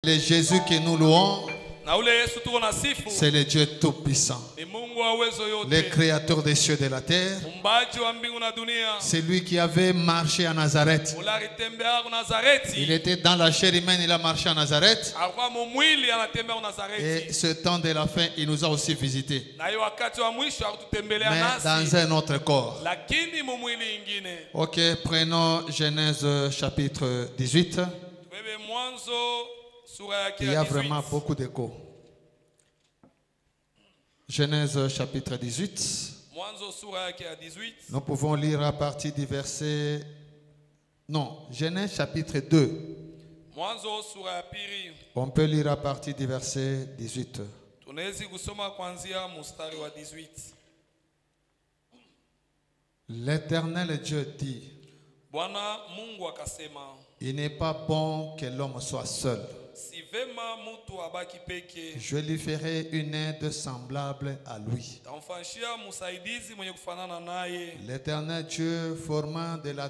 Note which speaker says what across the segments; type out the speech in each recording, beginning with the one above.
Speaker 1: Le Jésus que nous louons, c'est le Dieu Tout-Puissant, le Créateur des cieux et de la terre. C'est lui qui avait marché à Nazareth. Il était dans la chair humaine, il a marché à Nazareth. Et ce temps de la fin, il nous a aussi visités. Mais dans un autre corps. Ok, prenons Genèse chapitre 18. Il y a vraiment beaucoup d'écho. Genèse chapitre 18. Nous pouvons lire à partir du verset... Non, Genèse chapitre 2. On peut lire à partir du verset 18. L'Éternel Dieu dit: il n'est pas bon que l'homme soit seul. Je lui ferai une aide semblable à lui. L'Éternel Dieu forma de la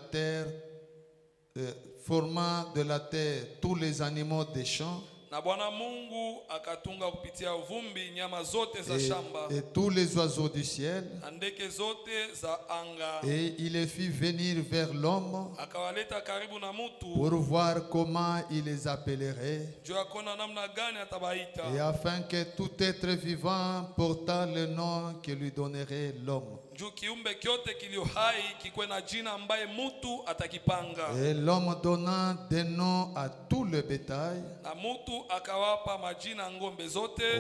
Speaker 1: terre tous les animaux des champs et tous les oiseaux du ciel. Et il les fit venir vers l'homme pour voir comment il les appellerait, et afin que tout être vivant portât le nom que lui donnerait l'homme. Et l'homme donna des noms à tout le bétail,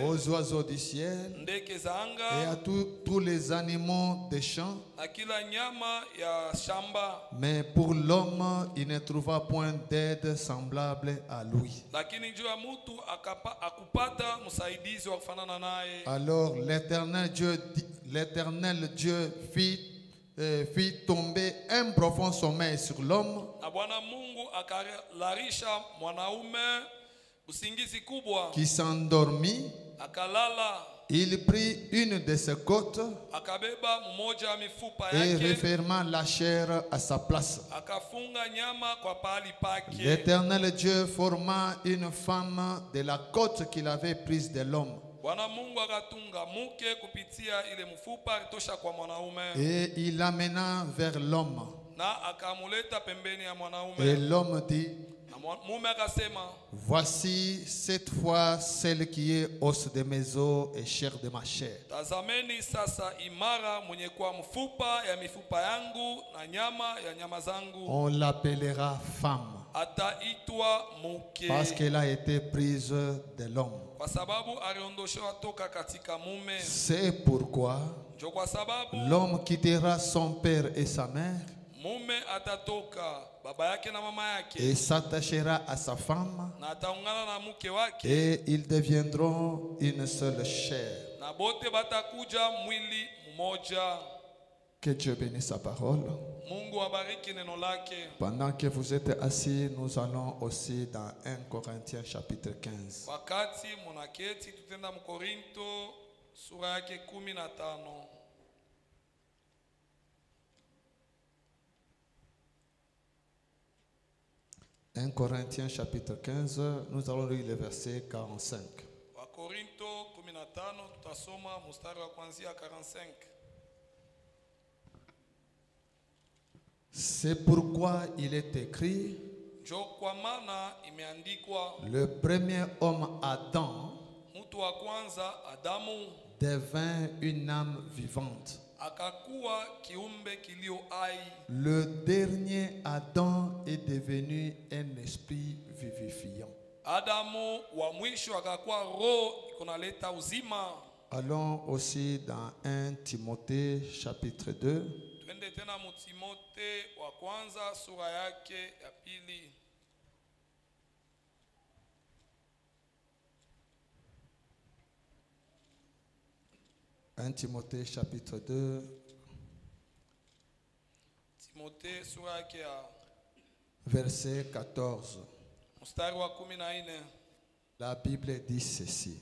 Speaker 1: aux oiseaux du ciel et à tous les animaux des champs. Mais pour l'homme, il ne trouva point d'aide semblable à lui. Alors l'Éternel Dieu fit tomber un profond sommeil sur l'homme, qui s'endormit. Il prit une de ses côtes et referma la chair à sa place. L'Éternel Dieu forma une femme de la côte qu'il avait prise de l'homme. Et il l'amena vers l'homme. Et l'homme dit: voici cette fois celle qui est os de mes os et chair de ma chair. On l'appellera femme, parce qu'elle a été prise de l'homme. C'est pourquoi l'homme quittera son père et sa mère et s'attachera à sa femme, et ils deviendront une seule chair. Que Dieu bénisse sa parole. Pendant que vous êtes assis, nous allons aussi dans 1 Corinthiens chapitre 15. 1 Corinthiens chapitre 15, nous allons lire le verset 45. C'est pourquoi il est écrit: le premier homme Adam devint une âme vivante. Le dernier Adam est devenu un esprit vivifiant. Allons aussi dans 1 Timothée chapitre 2. 1 Timothée chapitre 2, verset 14. La Bible dit ceci: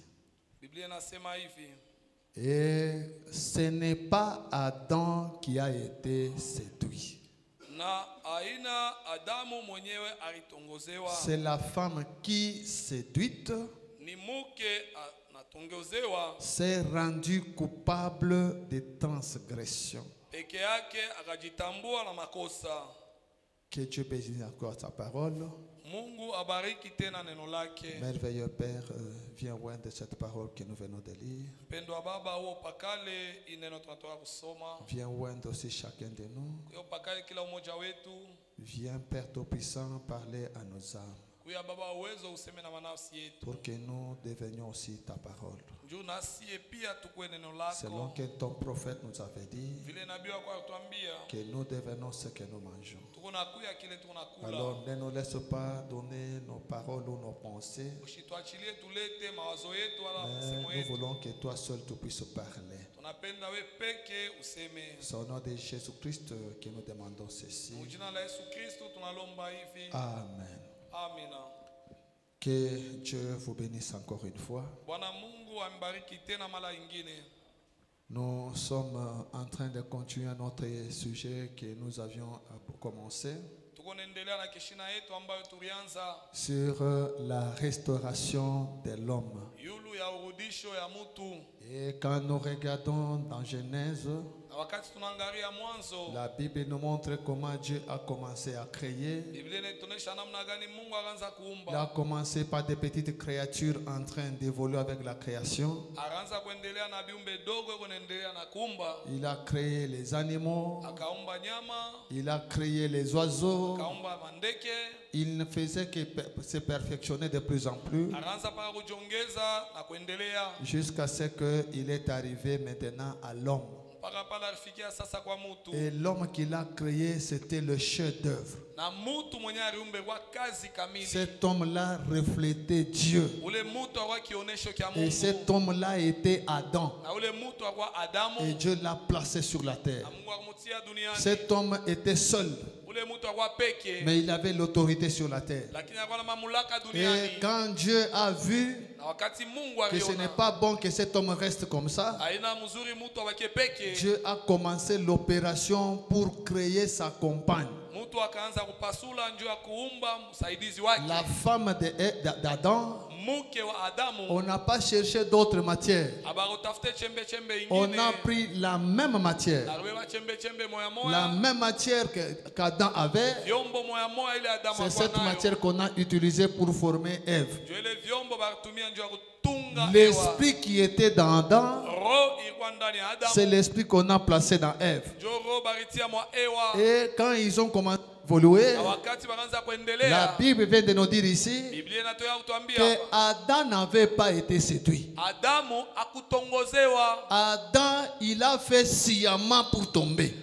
Speaker 1: et ce n'est pas Adam qui a été séduit, C'est la femme qui, séduite, s'est rendue coupable de transgression. Que Dieu bénisse encore sa parole. Merveilleux Père, viens loin de cette parole que nous venons de lire. Viens loin aussi chacun de nous. Viens Père Tout-Puissant parler à nos âmes, pour que nous devenions aussi ta parole. Selon que ton prophète nous avait dit que nous devenons ce que nous mangeons. Alors ne nous laisse pas donner nos paroles ou nos pensées, mais nous voulons que toi seul tu puisses parler. C'est au nom de Jésus-Christ que nous demandons ceci. Amen.
Speaker 2: Amen.
Speaker 1: Que Dieu vous bénisse encore une fois. Nous sommes en train de continuer notre sujet que nous avions commencé sur la restauration de l'homme. Et quand nous regardons dans Genèse, la Bible nous montre comment Dieu a commencé à créer. Il a commencé par des petites créatures en train d'évoluer avec la création. Il a créé les animaux. Il a créé les oiseaux. Il ne faisait que se perfectionner de plus en plus, jusqu'à ce qu'il est arrivé maintenant à l'homme. Et l'homme qu'il a créé, c'était le chef-d'œuvre. Cet homme-là reflétait Dieu. Et cet homme-là était Adam. Et Dieu l'a placé sur la terre. Cet homme était seul, mais il avait l'autorité sur la terre. Et quand Dieu a vu que ce n'est pas bon que cet homme reste comme ça, Dieu a commencé l'opération pour créer sa compagne. La femme d'Adam. On n'a pas cherché d'autres matières. On a pris la même matière. La même matière qu'Adam avait. C'est cette matière qu'on a utilisée pour former Ève. L'esprit qui était dans Adam, c'est l'esprit qu'on a placé dans Ève. Et quand ils ont commencé à évoluer, la Bible vient de nous dire ici que Adam n'avait pas été séduit. Adam, il a fait sciemment pour tomber.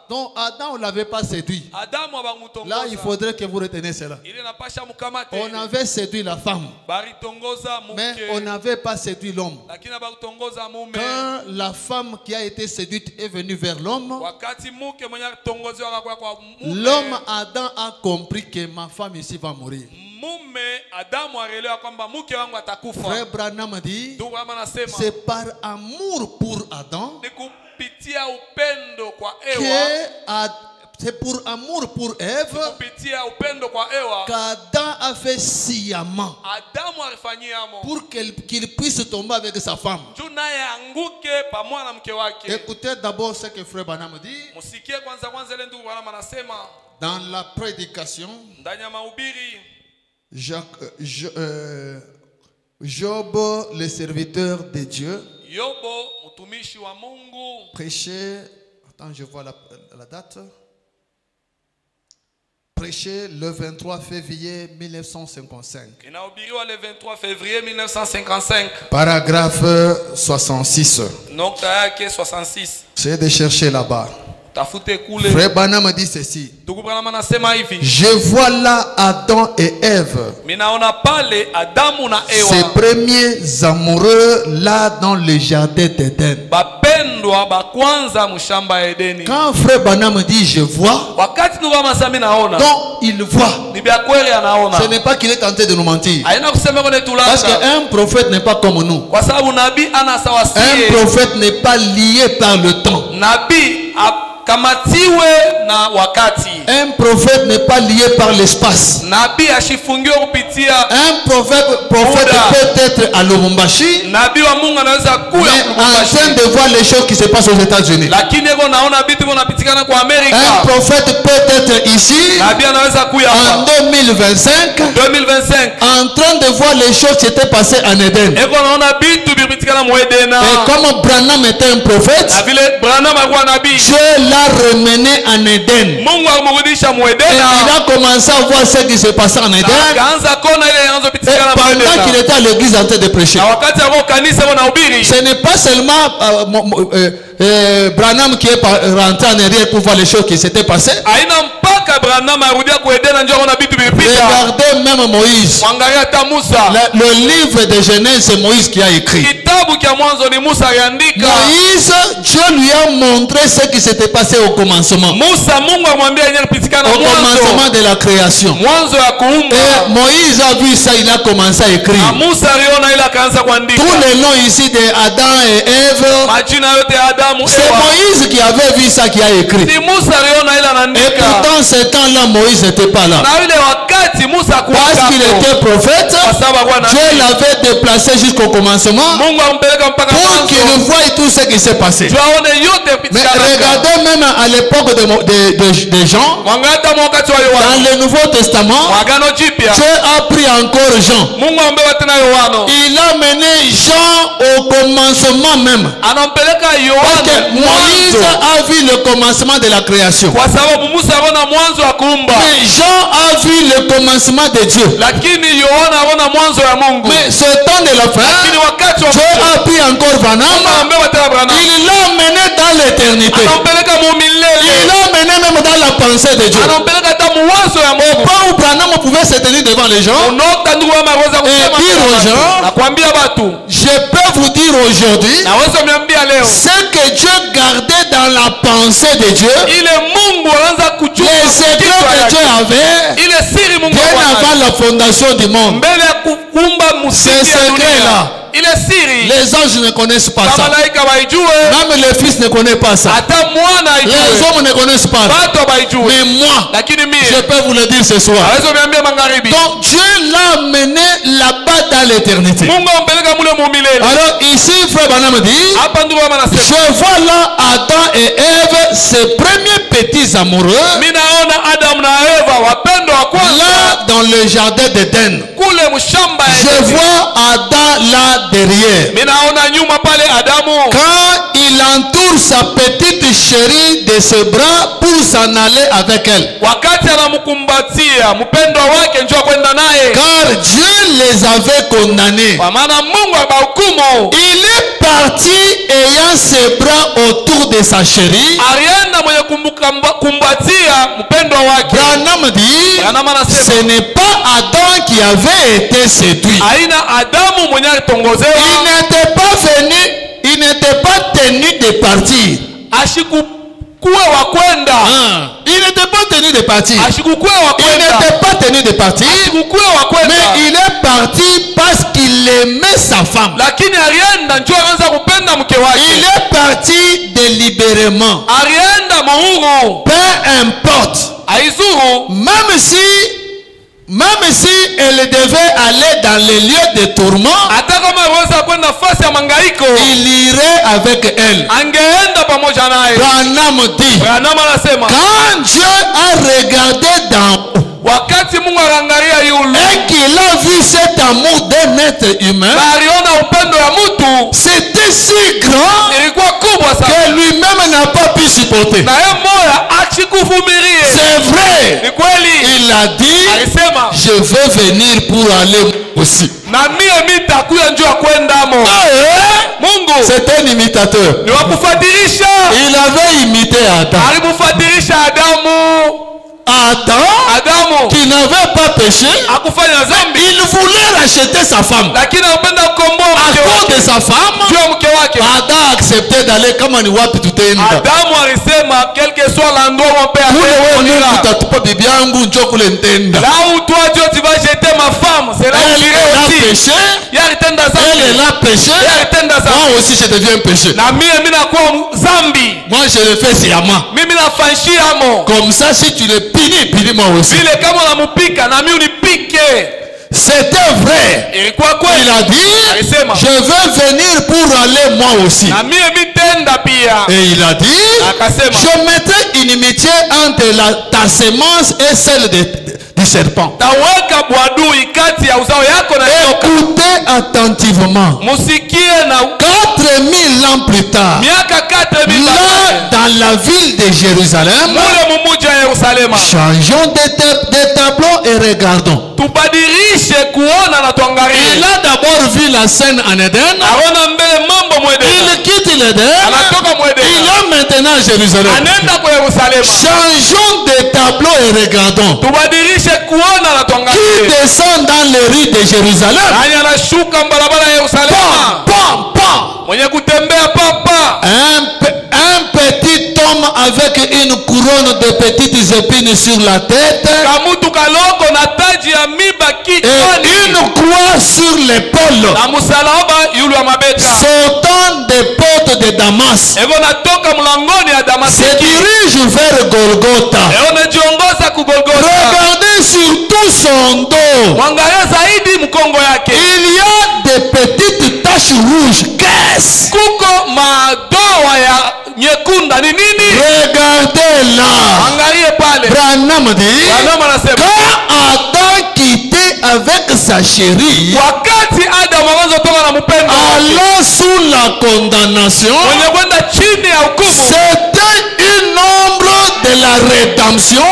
Speaker 1: Donc Adam, on ne l'avait pas séduit. Là, il faudrait que vous reteniez cela. On avait séduit la femme, mais on n'avait pas séduit l'homme. Quand la femme qui a été séduite est venue vers l'homme, l'homme Adam a compris que ma femme ici va mourir. Frère Branham dit, c'est par amour pour Adam c'est pour amour pour Ève qu'Adam a fait sciemment pour qu'il puisse tomber avec sa femme. Écoutez d'abord ce que Frère Branham dit dans la prédication. Job, le serviteur de Dieu, prêchait, attends, je vois la date, prêché le 23 février 1955.
Speaker 2: Le 23 février 1955.
Speaker 1: Paragraphe 66. C'est de chercher là-bas. Frère Branham dit ceci. Je vois là Adam et Ève, ces premiers amoureux là dans le jardin d'Éden. Quand Frère Branham dit je vois, donc il voit. Ce n'est pas qu'il est tenté de nous mentir. Parce qu'un prophète n'est pas comme nous. Un prophète n'est pas lié par le temps.
Speaker 2: kamatiwe na wakati.
Speaker 1: Un prophète n'est pas lié par l'espace.
Speaker 2: Nabii ashifungiwa kupitia.
Speaker 1: Un prophète peut être à Lubumbashi.
Speaker 2: Nabii wa Mungu anaweza kuwa
Speaker 1: en train de voir les choses qui se passent aux États-Unis.
Speaker 2: Lakini yego naona vitu vinapitikana kwa Amerika.
Speaker 1: Un prophète peut être ici.
Speaker 2: Nabii anaweza kuwa
Speaker 1: en 2025. En train de voir les choses qui étaient passées en Éden.
Speaker 2: Yego naona vitu vinapitikana mu Edena.
Speaker 1: Et comme Branham était un prophète,
Speaker 2: na vile Branham alikuwa nabii,
Speaker 1: Dieu l'a ramené en Éden.
Speaker 2: Mungu alimrudisha mu Edena.
Speaker 1: Et il a commencé à voir ce qui se passait en Éden.
Speaker 2: Akaanza kuona ile inazopitikana
Speaker 1: mu Edena. Pendant qu'il était à l'église en train de prêcher.
Speaker 2: Na wakati alikuwa kanisa wanahubiri.
Speaker 1: Ce n'est pas seulement Branham qui est rentré en arrière pour voir les choses qui s'étaient passées. Regardez même Moïse. Le livre de Genèse, c'est Moïse qui a écrit. Moïse, Dieu lui a montré ce qui s'était passé au commencement. Au commencement de la création. Et Moïse a vu ça, il a commencé à écrire. Tous les noms ici de Adam et Ève, c'est Moïse qui avait vu ça, qui a écrit. Et pourtant, ce temps-là, Moïse n'était pas là. Parce qu'il était prophète, Dieu l'avait déplacé jusqu'au commencement pour qu'il voie tout ce qui s'est passé. Mais regardez même à l'époque de Jean, dans le Nouveau Testament, Dieu a pris encore Jean. Il a mené Jean au commencement même. Parce que Moïse a vu le commencement de la création. Mais Jean a vu le commencement de Dieu. Mais ce temps de la fin, Dieu a pris encore Branham. Il l'a mené dans l'éternité. Il l'a mené même dans la pensée de Dieu. Au point où Branham pouvait se tenir devant les gens et dire aux gens, je peux vous dire aujourd'hui, ce que Dieu gardait dans la pensée de Dieu, les secrets que Dieu avait bien avant la fondation du monde, ces secrets-là, les anges ne connaissent pas ça. Même les fils ne connaissent pas ça. Les hommes ne connaissent pas ça. Mais moi, je peux vous le dire ce soir. Donc Dieu l'a mené là-bas dans l'éternité. Alors ici, frère Branham dit, je vois là Adam et Ève, ses premiers petits amoureux, là dans le jardin d'Éden. Je vois Adam là derrière. Quand il entoure sa petite chérie de ses bras pour s'en aller avec elle. Car Dieu les avait condamnés. Il est parti ayant ses bras autour de sa chérie. Branham dit, ce n'est pas Adam qui avait été séduit. Il n'était pas tenu de partir. Il n'était pas tenu de partir. Il n'était pas tenu de partir. Mais il est parti parce qu'il aimait sa femme. Il est parti délibérément. Peu importe. Même si elle devait aller dans les lieux de tourment, il irait avec elle. Branham dit, quand Dieu a regardé d'en haut et qu'il a vu cet amour d'un être humain, c'était si grand que lui-même n'a pas pu supporter. C'est vrai. Il a dit, je veux venir pour aller aussi. C'est un imitateur. Il avait imité Adam. Adam qui n'avait pas péché, il voulait racheter sa femme. À cause de sa femme, Adam a accepté d'aller comme un wapi tout est. Quel que soit l'endroit où on peut aller, là où toi Dieu tu vas jeter ma femme, c'est là où il a péché. Elle a péché. Moi aussi je deviens péché. Moi je le fais sciemment. Comme ça si tu le punis moi aussi. C'était vrai. Il a dit, je veux venir pour aller moi aussi. Et il a dit, je mettrai inimitié entre ta sémence et celle du serpent. Écoutez attentivement. 4000 ans plus tard, là dans la ville de Jérusalem, changeons de tableau et regardons. Il a d'abord vu la scène en Éden. Il quitte l'Éden. Il est maintenant à Jérusalem. Changeons de tableau et regardons. Qui descend dans les rues de Jérusalem? Un petit homme avec une couronne de petites épines sur la tête et une croix sur l'épaule, sautant des portes de Damas, se dirige vers Golgotha. Regardez sur tout son dos, il y a des petites taches rouges. Qu'est-ce? Regardez là. Branham dit, quand Adam quittait avec sa chérie, allant sous la condamnation, c'était une ombre de la rédemption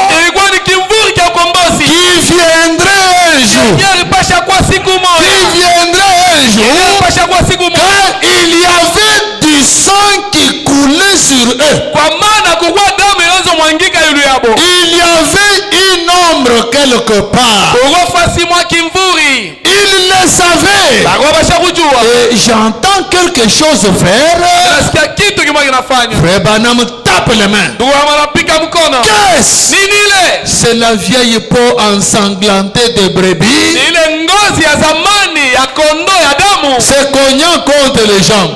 Speaker 1: qui viendrait un jour. Quand il y avait du sang qui coulait sur eux, il y avait une ombre quelque part. Il le savait. Et j'entends quelque chose faire. Frère Branham tape les mains. Qu'est-ce? C'est la vieille peau ensanglantée de brebis. C'est cognant contre les jambes.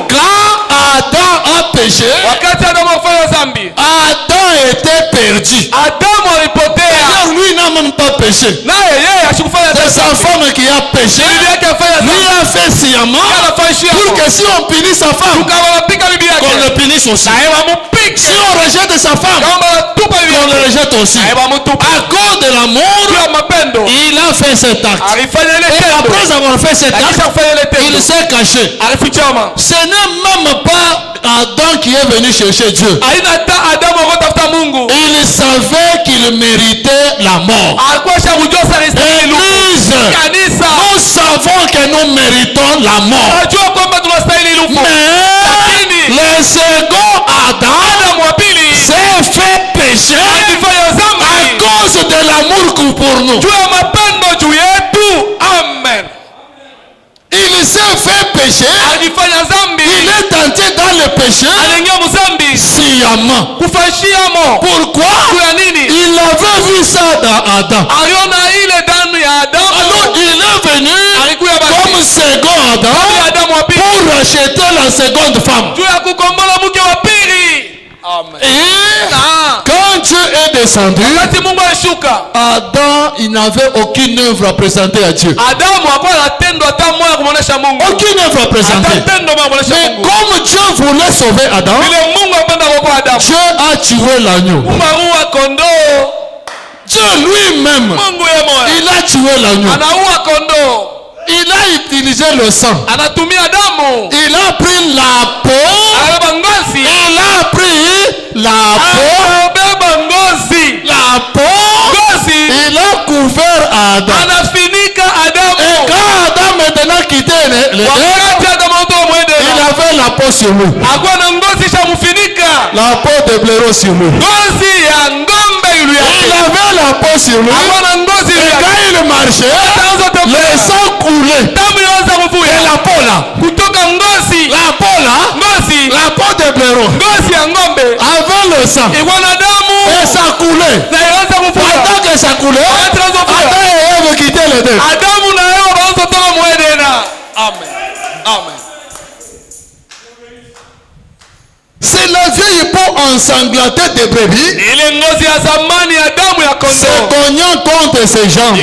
Speaker 1: Quand Adam a péché, Adam était perdu. Alors lui n'a même pas péché. C'est sa femme qui a péché. Lui a fait sciemment pour que si on punit sa femme, qu'on le punisse aussi. Si on rejette sa femme, qu'on le rejette aussi. À cause de l'amour, il a fait cet acte. Et après avoir fait cet acte, il s'est caché. Ce n'est même pas Adam qui est venu chercher Dieu. Il savait qu'il méritait la mort. Église, nous savons que nous méritons la mort. Mais le second Adam s'est fait pécher à cause de l'amour pour nous. Amen. Il s'est fait pécher. Il est tenté dans le péché sciemment. Pourquoi? Il avait vu ça dans Adam. Alors il est venu comme second Adam pour racheter la seconde femme. Et quand Dieu est descendu, Adam, il n'avait aucune œuvre à présenter à Dieu. Aucune œuvre à présenter. Mais comme Dieu voulait sauver Adam, Dieu a tué l'agneau. Dieu lui-même, il a tué l'agneau. Il a utilisé le sang. Il a pris la peau. Il a pris la peau. Il a couvert Adam. Et quand Adam maintenant quitté l'Éden, il avait la peau sur lui. La peau de blaireau sur lui. Il avait la peau sur lui. Et quand il marchait, le sang coulait. Et la peau là. La peau de blaireau. Avec le sang. Et ça coulait. Pendant que ça coulait, Adam et Ève quittaient l'Éden. ensanglantée des brebis, se cognant contre ses jambes.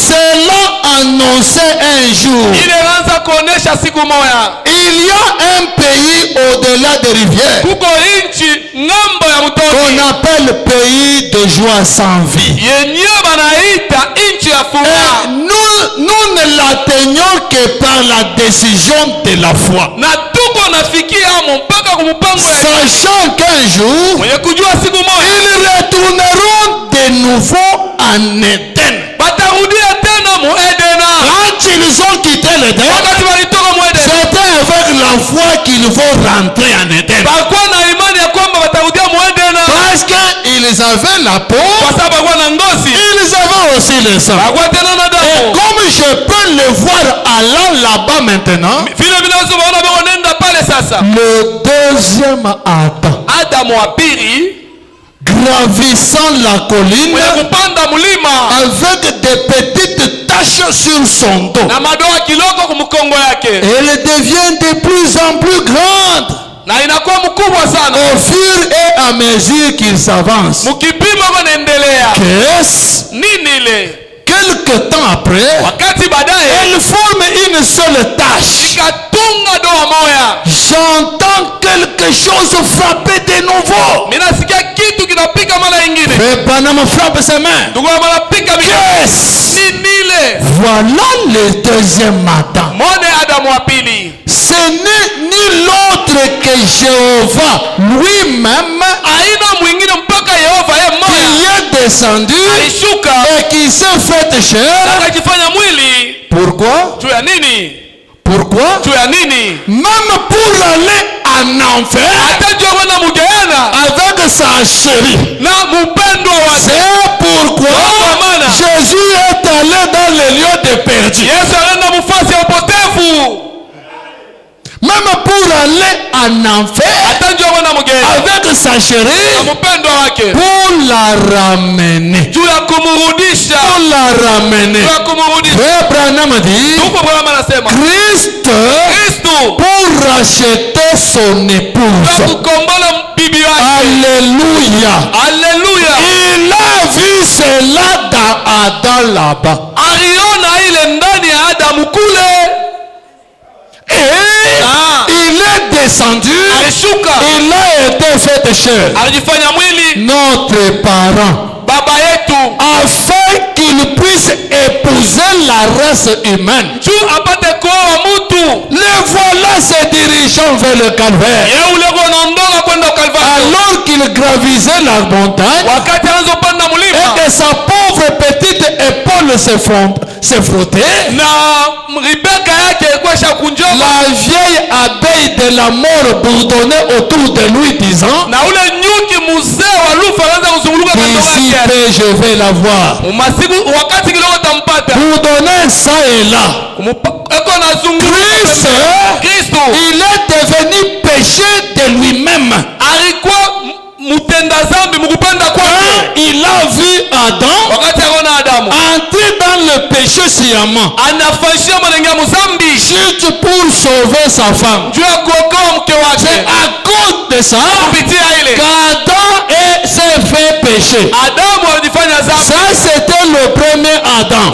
Speaker 1: Cela annonçait un jour. Il y a un pays au-delà des rivières qu'on appelle pays de joie sans vie. Et nous ne l'atteignons que par la décision de la foi. Sachant qu'un jour, ils retourneront de nouveau en Éden. Quand ils ont quitté l'Éden, c'était avec la foi qu'ils vont rentrer en Éden. Parce qu'ils avaient la peau, ils avaient aussi le sang. Et comme je peux le voir allant là-bas maintenant, le deuxième Adam, gravissant la colline avec des petites taches sur son dos, elle devient de plus en plus grande au fur et à mesure qu'il s'avance. Quelque temps après, elle forme une seule tache. J'entends quelque chose frapper de nouveau. Frère Branham frappe ses mains. Voilà le deuxième matin. Ce n'est ni l'autre que Jéhovah lui-même qui est descendu et qui s'est fait chair. Pourquoi? Pourquoi? Même pour aller en enfer avec sa chérie. C'est pourquoi Jésus est allé dans les lieux de perdu. Même pour aller en enfer avec sa chérie, pour la ramener. Pour la ramener. Frère Branham dit, Christ pour racheter son épouse. Alléluia. Alléluia. Il a vu cela dans Adam là-bas. Et il est descendu, il a été fait chair, notre parent, afin qu'il puisse épouser la race humaine. Les voilà se dirigeant vers le calvaire. Alors qu'il gravissait la montagne et que sa pauvre petite épaule se frottait, la vieille abeille de la mort bourdonnait autour de lui disant, d'ici peu je vais la voir. Bourdonnait ça et là. Christ, il est devenu péché de lui-même. Il a vu Adam entrer dans le péché sciemment, juste pour sauver sa femme. C'est à cause de ça qu'Adam s'est fait pécher. Ça c'était le premier Adam.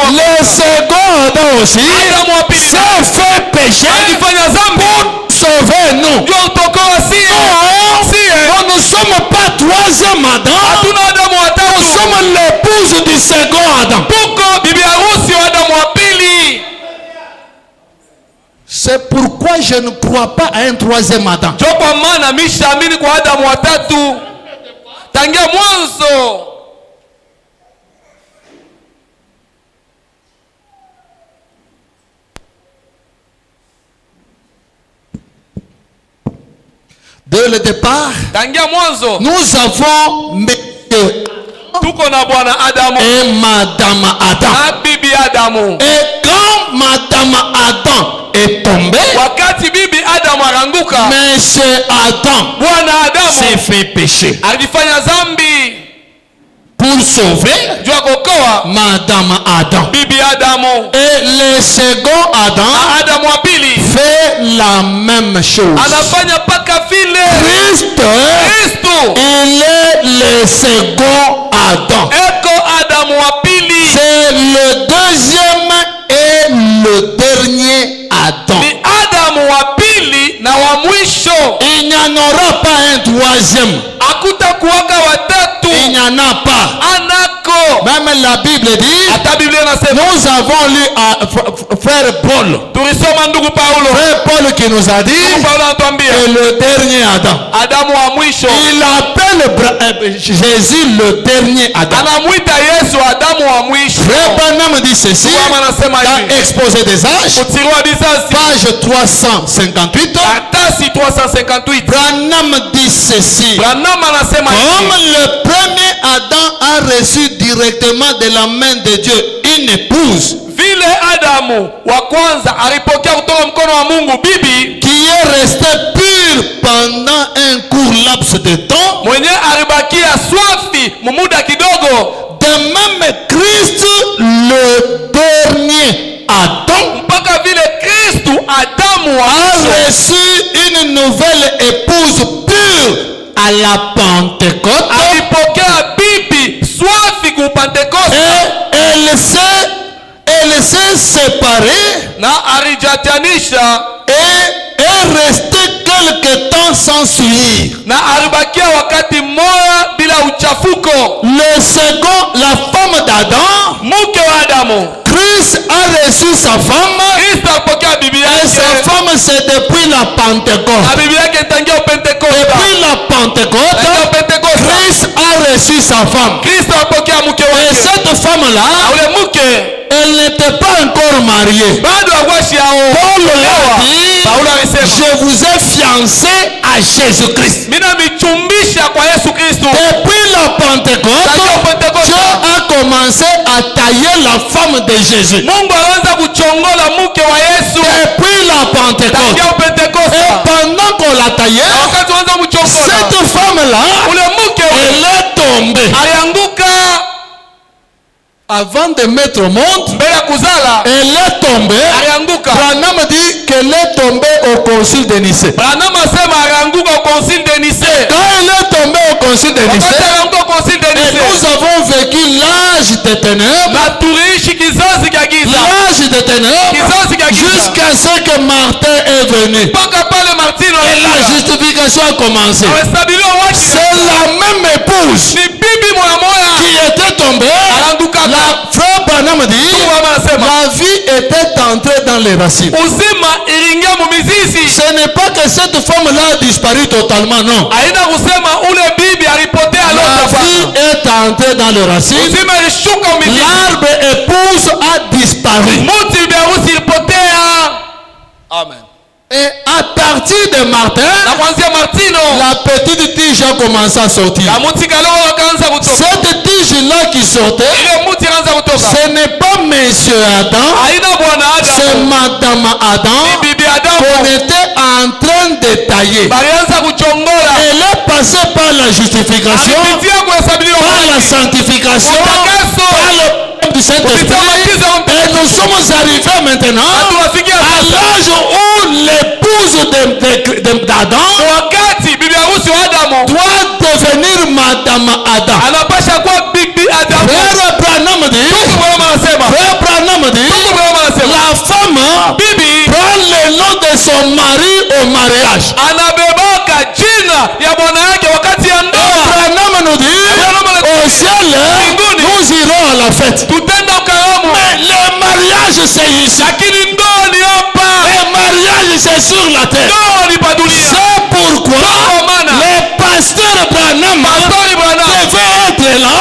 Speaker 1: Le second Adam aussi s'est fait pécher pour sauver nous. Nous ne sommes pas troisième Adam. Nous sommes l'épouse du second Adam. C'est pourquoi je ne crois pas à un troisième Adam. Dès le départ, nous avons et Madame Adam. Et quand Madame Adam est tombé, Monsieur Adam s'est fait pécher pour sauver Madame Adam. Et le second Adam fait la même chose. Christ, il est le second Adam. C'est le deuxième et le dernier Adam. Il n'y en aura pas un troisième. Il n'y en a pas. Même la Bible dit, nous avons lu à frère Paul. Frère Paul qui nous a dit que le dernier Adam. Il appelle Jésus le dernier Adam. Frère Branham dit ceci dans Exposé des âges, page 358. Branham dit ceci: comme le premier Adam a reçu directement de la main de Dieu une épouse,
Speaker 2: vile Adamu wa kwanza alipokea kutoka mkono wa Mungu bibi
Speaker 1: qui est resté pur pendant un court laps de temps,
Speaker 2: mwenye alibakia swafi muda kidogo,
Speaker 1: de même Christ le dernier Adam
Speaker 2: mpaka vile Kristu Adamu
Speaker 1: a reçu une nouvelle épouse pure à la Pentecôte,
Speaker 2: alipokea bibi swafi ku Pentecoste,
Speaker 1: elle s'est séparée
Speaker 2: na alijatanisha
Speaker 1: et est restée quelque temps sans souillure.
Speaker 2: Na alibakia wakati mmoja bila uchafuko.
Speaker 1: Le second, la femme d'Adam,
Speaker 2: mke wa Adamu,
Speaker 1: Christ a reçu sa femme, et sa femme c'est depuis la Pentecôte. Depuis la Pentecôte, Christ a reçu sa femme. Et cette femme-là, elle n'était pas encore mariée. Paul l'a dit, je vous ai fiancé à Jésus-Christ. Depuis la Pentecôte, Dieu a commencé à tailler la femme de Jésus. Depuis la Pentecôte, et pendant qu'on l'a taillée, cette femme-là, elle est tombée. Avant de mettre au monde, elle est tombée. Branham dit qu'elle est tombée au concile de Nicée. Quand elle est tombée au concile de Nicée, et nous avons vécu l'âge des ténèbres, l'âge des ténèbres, jusqu'à ce que Martin est venu. Et la justification a commencé. C'est la même épouse qui était tombée. La frère Branham dit, la vie était entrée dans les racines. Ce n'est pas que cette femme-là a disparu totalement, non. La vie est entrée dans les racines. L'arbre épouse a disparu.
Speaker 2: Amen.
Speaker 1: Et à partir de Martin, la petite tige a commencé à sortir. Cette tige-là qui sortait, ce n'est pas Monsieur Adam, c'est Madame Adam qu'on était en train de tailler. Elle est passée par la justification, par la sanctification, par le du Saint-Esprit, et nous sommes arrivés maintenant à l'âge où l'épouse d'Adam doit devenir Madame Adam. Frère Branham dit, la femme prend le nom de son mari au mariage. Branham nous dit, au ciel, nous irons à la fête. Mais le mariage c'est ici. Le mariage c'est sur la terre. C'est pourquoi le pasteur Branham devait être là.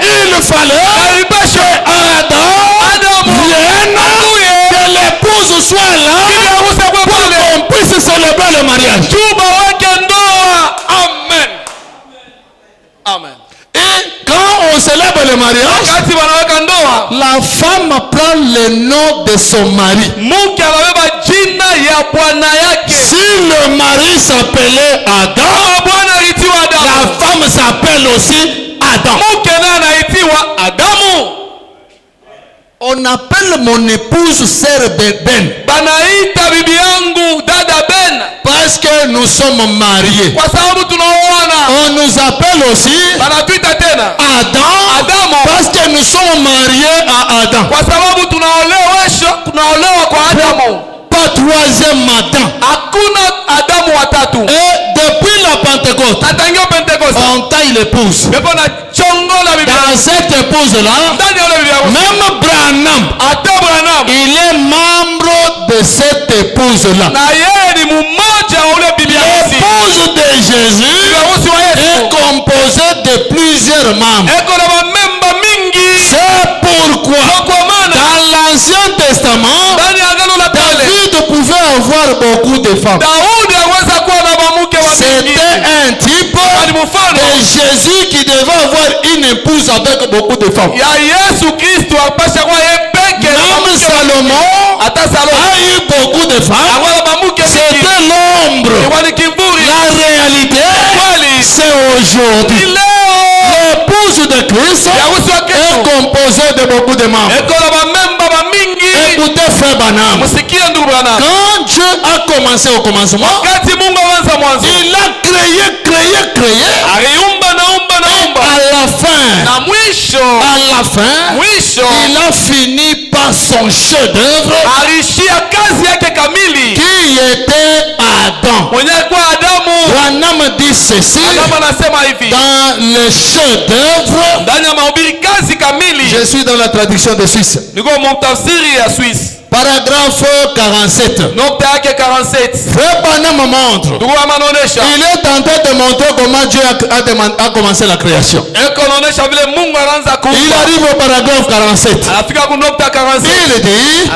Speaker 1: Et il fallait que Adam vienne, que l'épouse soit là pour qu'on puisse célébrer le mariage. Amen. Amen. Et quand on célèbre le mariage, la femme prend le nom de son mari. Si le mari s'appelait Adam, la femme s'appelle aussi Adam. On appelle mon épouse sœur Ben. Par Parce que nous sommes mariés. On nous appelle aussi Adam. Parce que nous sommes mariés à Adam. Pas troisième Adam. Et depuis la Pentecôte, on taille l'épouse. Dans cette épouse-là, même Branham, il est membre de cette épouse-là. L'épouse de Jésus est composée de plusieurs membres. C'est pourquoi dans l'Ancien Testament, David pouvait avoir beaucoup de femmes. C'était un type de Jésus qui devait avoir une épouse avec beaucoup de femmes. Même Salomon a eu beaucoup de femmes. C'était l'ombre. La réalité, c'est aujourd'hui. L'épouse de Christ est composée de beaucoup de membres. Écoutez, frère Branham, quand Dieu a commencé au commencement, il a créé. À la fin, il a fini par son chef-d'œuvre qui était Adam. Branham dit ceci dans le chef-d'œuvre. Je suis dans la traduction de Suisse. Paragraphe 47. Frère Branham montre. Il est tenté de montrer comment Dieu a commencé la création. Il arrive au paragraphe 47. Il dit,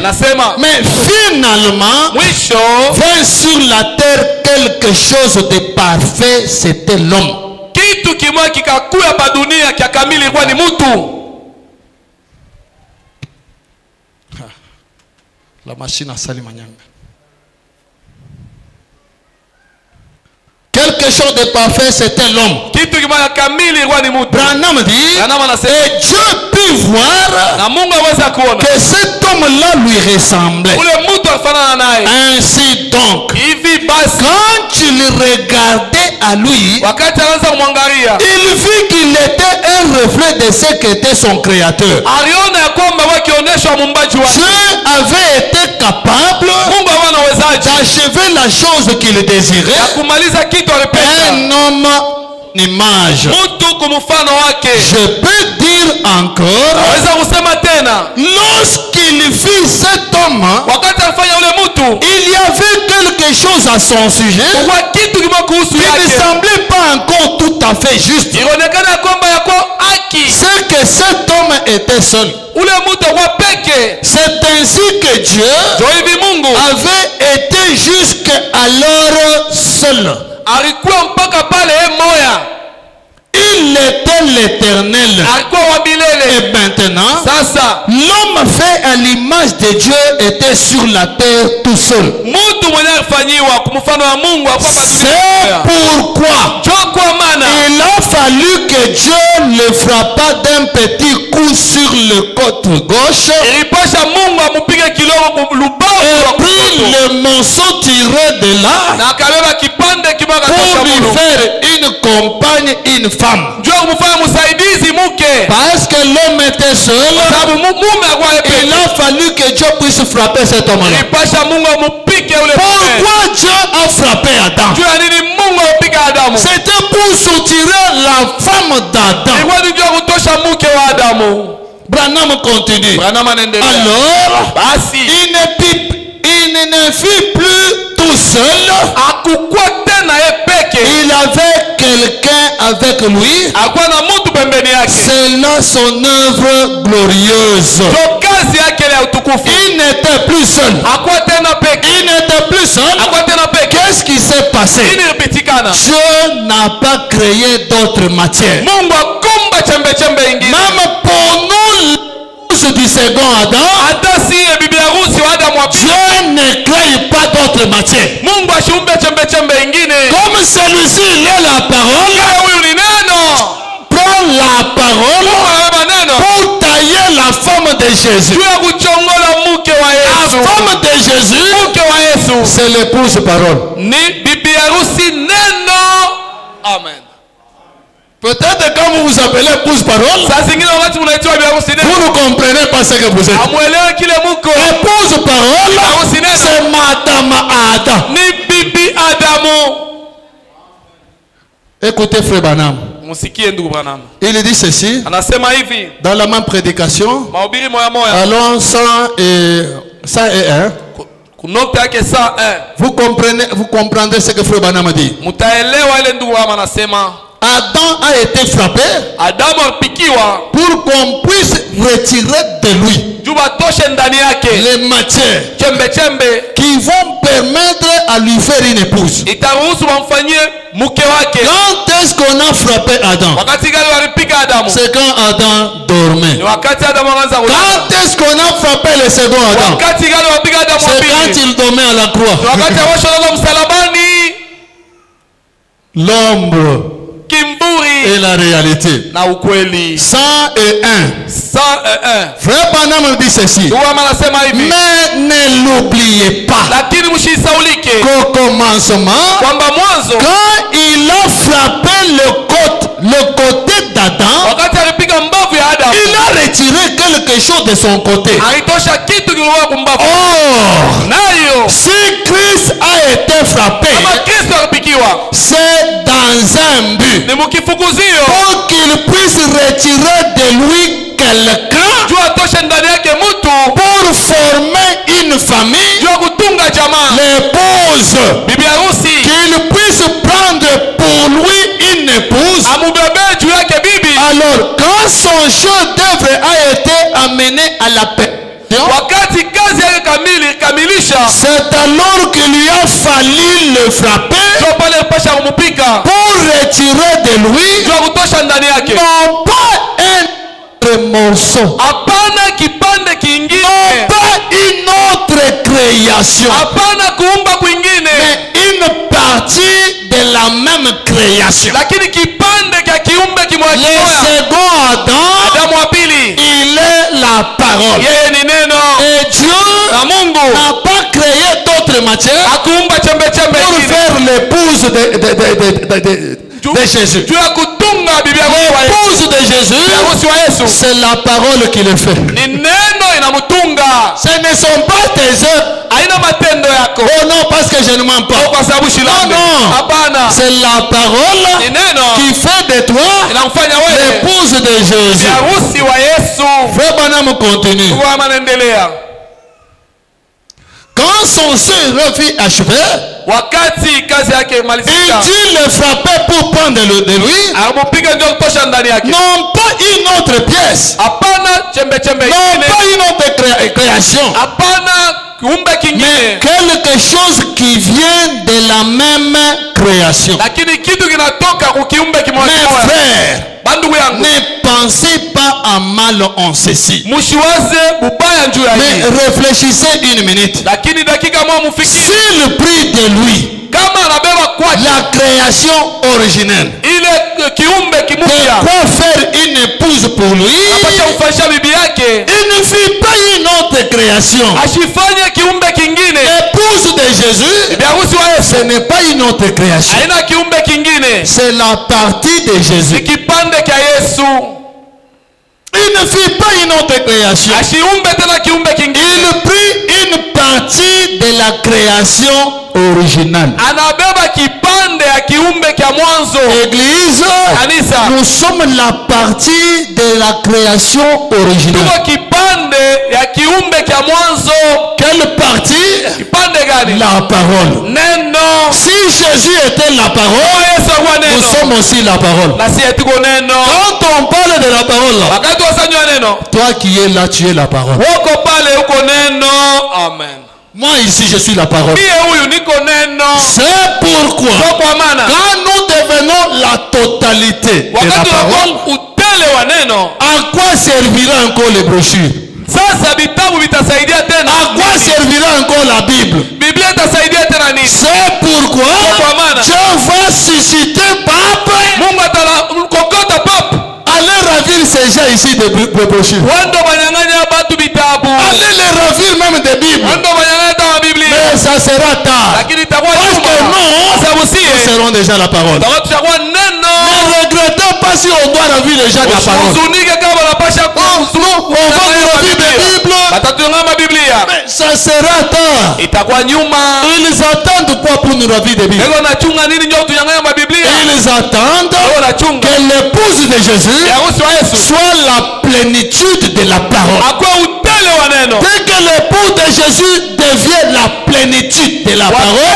Speaker 1: mais finalement, vint sur la terre quelque chose de parfait, c'était l'homme. La machine a sali manyanga. Quelque chose de parfait, c'était l'homme. Branham dit, et Dieu put voir que cet homme-là lui ressemblait. Ainsi donc, quand il regardait à lui, il vit qu'il était un reflet de ce qu'était son créateur. Dieu avait été capable d'achever la chose qu'il désirait. Un homme image. Je peux dire encore, lorsqu'il vit cet homme, il y avait quelque chose à son sujet qui ne semblait pas encore tout à fait juste. C'est que cet homme était seul. C'est ainsi que Dieu avait été jusqu'alors seul. Il était l'Éternel. Et maintenant, l'homme fait à l'image de Dieu était sur la terre tout seul. C'est pourquoi il a fallu que Dieu le frappa d'un petit coup sur le côté gauche et puis le morceau tiré de là pour lui faire une compagne, une femme. Parce que l'homme était seul, il a fallu que Dieu puisse frapper cet homme-là. Pourquoi Dieu a frappé Adam? C'était pour soutirer la femme d'Adam. Branham continue. Alors, il ne fut plus tout seul. Il avait quelqu'un avec lui. C'est là son œuvre glorieuse. Il n'était plus seul. Il n'était plus seul. Qu'est-ce qui s'est passé? Dieu n'a pas créé d'autres matières. Même pour nous du second Adam, Dieu ne crée pas d'autres matières. Comme celui-ci, il est la parole. Prends la parole pour tailler la forme de Jésus. La forme de Jésus, c'est l'épouse parole.
Speaker 2: Amen.
Speaker 1: Peut-être quand vous vous appelez épouse-parole, vous ne comprenez pas ce que vous êtes. Épouse-parole, c'est Madame Adam. Écoutez Frère Branham. Il dit ceci dans la même prédication. Allons 101. Vous comprendrez ce que Frère Branham dit. Adam a été frappé pour qu'on puisse retirer de lui les matières qui vont permettre à lui faire une épouse. Quand est-ce qu'on a frappé Adam? C'est quand Adam dormait. Quand est-ce qu'on a frappé le second Adam? C'est quand il dormait à la croix. L'ombre et la réalité. 101. Frère Branham dit ceci. Mais ne l'oubliez pas qu'au commencement, quand il a frappé le côté d'Adam, il a retiré quelque chose de son côté. Or, si Christ a été frappé, c'est dans un but pour qu'il puisse retirer de lui quelqu'un pour former une famille, l'épouse, qu'il puisse prendre pour lui une épouse. Alors quand son chef-d'œuvre a été amené à la paix, c'est alors qu'il lui a fallu le frapper pour retirer de lui non pas un morceau, non pas une autre création, mais une partie de la même création. Le second Adam, il est la parole. Et Dieu n'a pas créé d'autres matières pour faire l'épouse de Jésus. L'épouse de Jésus, c'est la parole qui le fait. Ce ne sont pas tes œuvres. Oh non, parce que je ne mens pas. Non, c'est la parole qui fait de toi l'épouse de Jésus. Frère Branham continue. Quand son sœur fut achevé, il dit le frapper pour prendre de lui, non pas une autre pièce, non pas une autre création, mais quelque chose qui vient de la même création. Mes frères, ne pensez pas à mal en ceci, mais réfléchissez une minute. S'il prie de lui la création originelle, de quoi faire une épouse pour lui, il ne fit pas une autre création. L'épouse de Jésus, ce n'est pas une autre création, c'est la partie de Jésus. Il ne fit pas une autre création. Il prit une partie de la création originale. Église, nous sommes la partie de la création originale. Quelle partie? La parole. Si Jésus était la parole, nous sommes aussi la parole. Quand on parle de la parole, toi qui es là, tu es la parole.
Speaker 2: Amen.
Speaker 1: Moi ici je suis la parole. C'est pourquoi quand nous devenons la totalité de la parole, à quoi servira encore les brochures? À quoi servira encore la Bible? C'est pourquoi Dieu va susciter pape. Allez ravir ces gens ici de brochures. Allez les ravir même des Bibles. Mais ça sera tard. Parce que nous serons déjà la parole. Ne regrettez pas si on doit revivre déjà la parole. On va revivre la Bible. Mais ça sera tard. Ils attendent quoi pour nous revivre la Bible? Ils attendent que l'épouse de Jésus soit la plénitude de la parole. Dès que l'époux de Jésus devient la plénitude de la parole,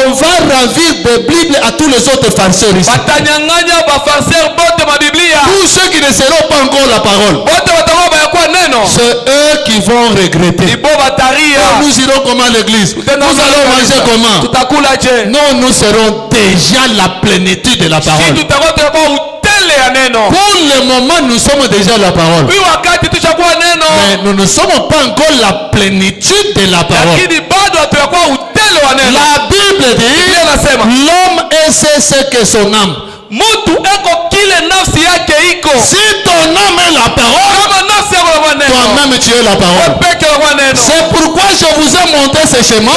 Speaker 1: on va ravir de Bible à tous les autres farceurs ici. Tous ceux qui ne seront pas encore la parole, c'est eux qui vont regretter. Nous irons comment à l'église? Nous allons manger comment? Non, nous serons déjà la plénitude de la parole. Pour le moment, nous sommes déjà la parole. Mais nous ne sommes pas encore la plénitude de la parole. La Bible dit, l'homme est ce que son âme. Si ton âme est la parole, toi-même tu es la parole. C'est pourquoi je vous ai montré ces chemins,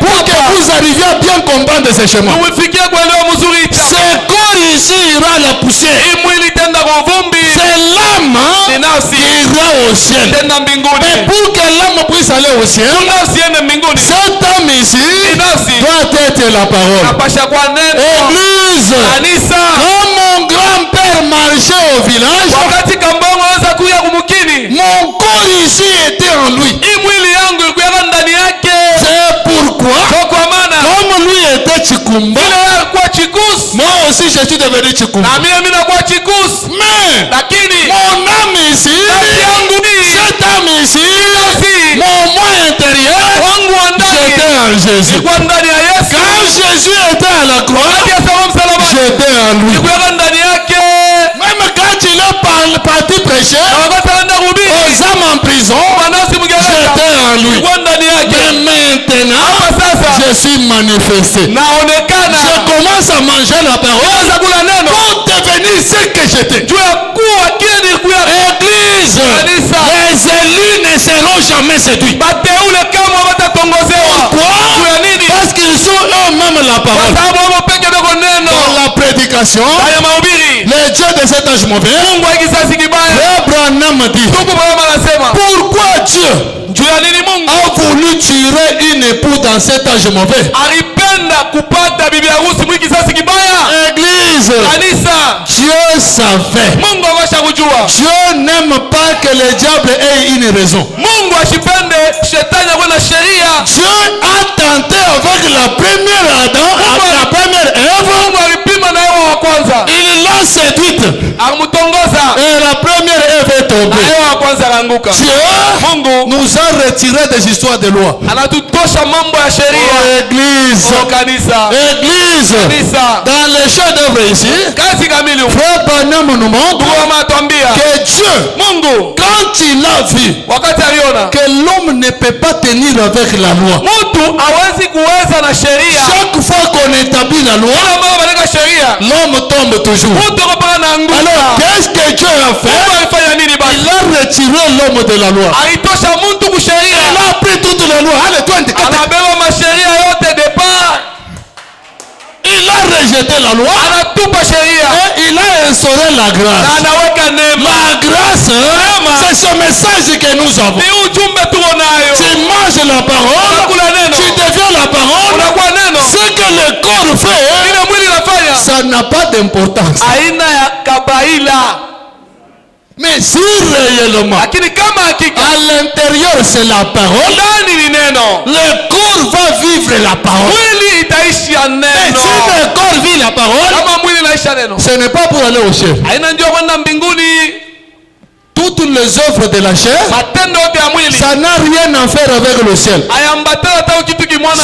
Speaker 1: pour que vous arriviez à bien comprendre ces chemins. Ce corps ici ira la poussière. C'est l'âme qui ira au ciel. Mais pour que l'âme puisse aller au ciel, cette âme ici doit être la parole. Église, quand mon grand-père marchait au village, mon corps ici était en lui. C'est pourquoi, comme lui était Chikumba, moi aussi je suis devenu Chikumba. Mais mon âme ici, cette âme ici, mon moi intérieur, j'étais en Jésus. Quand Jésus était à la croix, j'étais en lui. Même quand il est parti prêcher aux âmes en prison, j'étais en lui. Mais maintenant, je suis manifesté. Je commence à manger la parole pour devenir ce que j'étais. Église, les élus ne seront jamais séduits. Pourquoi? Parce qu'ils sont eux-mêmes la parole. Dans la prédication, les dieux de cet âge mauvais, Abraham dit, pourquoi Dieu a voulu tirer une épouse dans cet âge mauvais? Église, Dieu savait. Dieu n'aime pas que le diable ait une raison. Dieu a tenté avec la première Adam, avec la première Ève. Il l'a séduite. Et la première Ève est tombée. Dieu nous a retiré des histoires de loi. Église, Église, dans les chefs-d'œuvre ici, Frère Branham nous montre que Dieu, quand il a vu que l'homme ne peut pas tenir avec la loi, chaque fois qu'on établit la loi, l'homme tombe toujours. Alors qu'est-ce que Dieu a fait? Il a retiré l'homme de la loi. Il a pris toute la loi. Il a rejeté la loi et il a instauré la grâce. La grâce, c'est ce message que nous avons. Tu manges la parole, tu deviens la parole. Ce que le corps fait, ça n'a pas d'importance. Mais si réellement à l'intérieur c'est la parole, le corps va vivre la parole. Mais si le corps vit la parole, ce n'est pas pour aller au ciel. Toutes les œuvres de la chair, ça n'a rien à faire avec le ciel.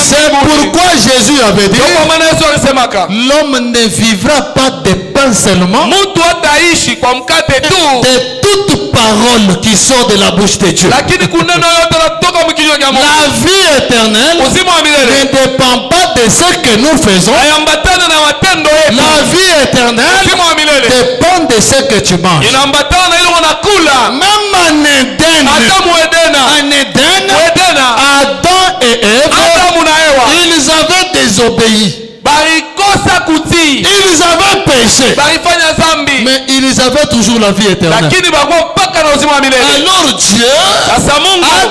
Speaker 1: C'est pourquoi Jésus avait dit, l'homme ne vivra pas de pain seulement, de toute parole qui sort de la bouche de Dieu. La vie éternelle ne dépend pas de ce que nous faisons. La vie éternelle dépend de ce que tu manges. Même en Éden, et Ève, ils avaient désobéi. Ils avaient péché, mais ils avaient toujours la vie éternelle. Alors Dieu a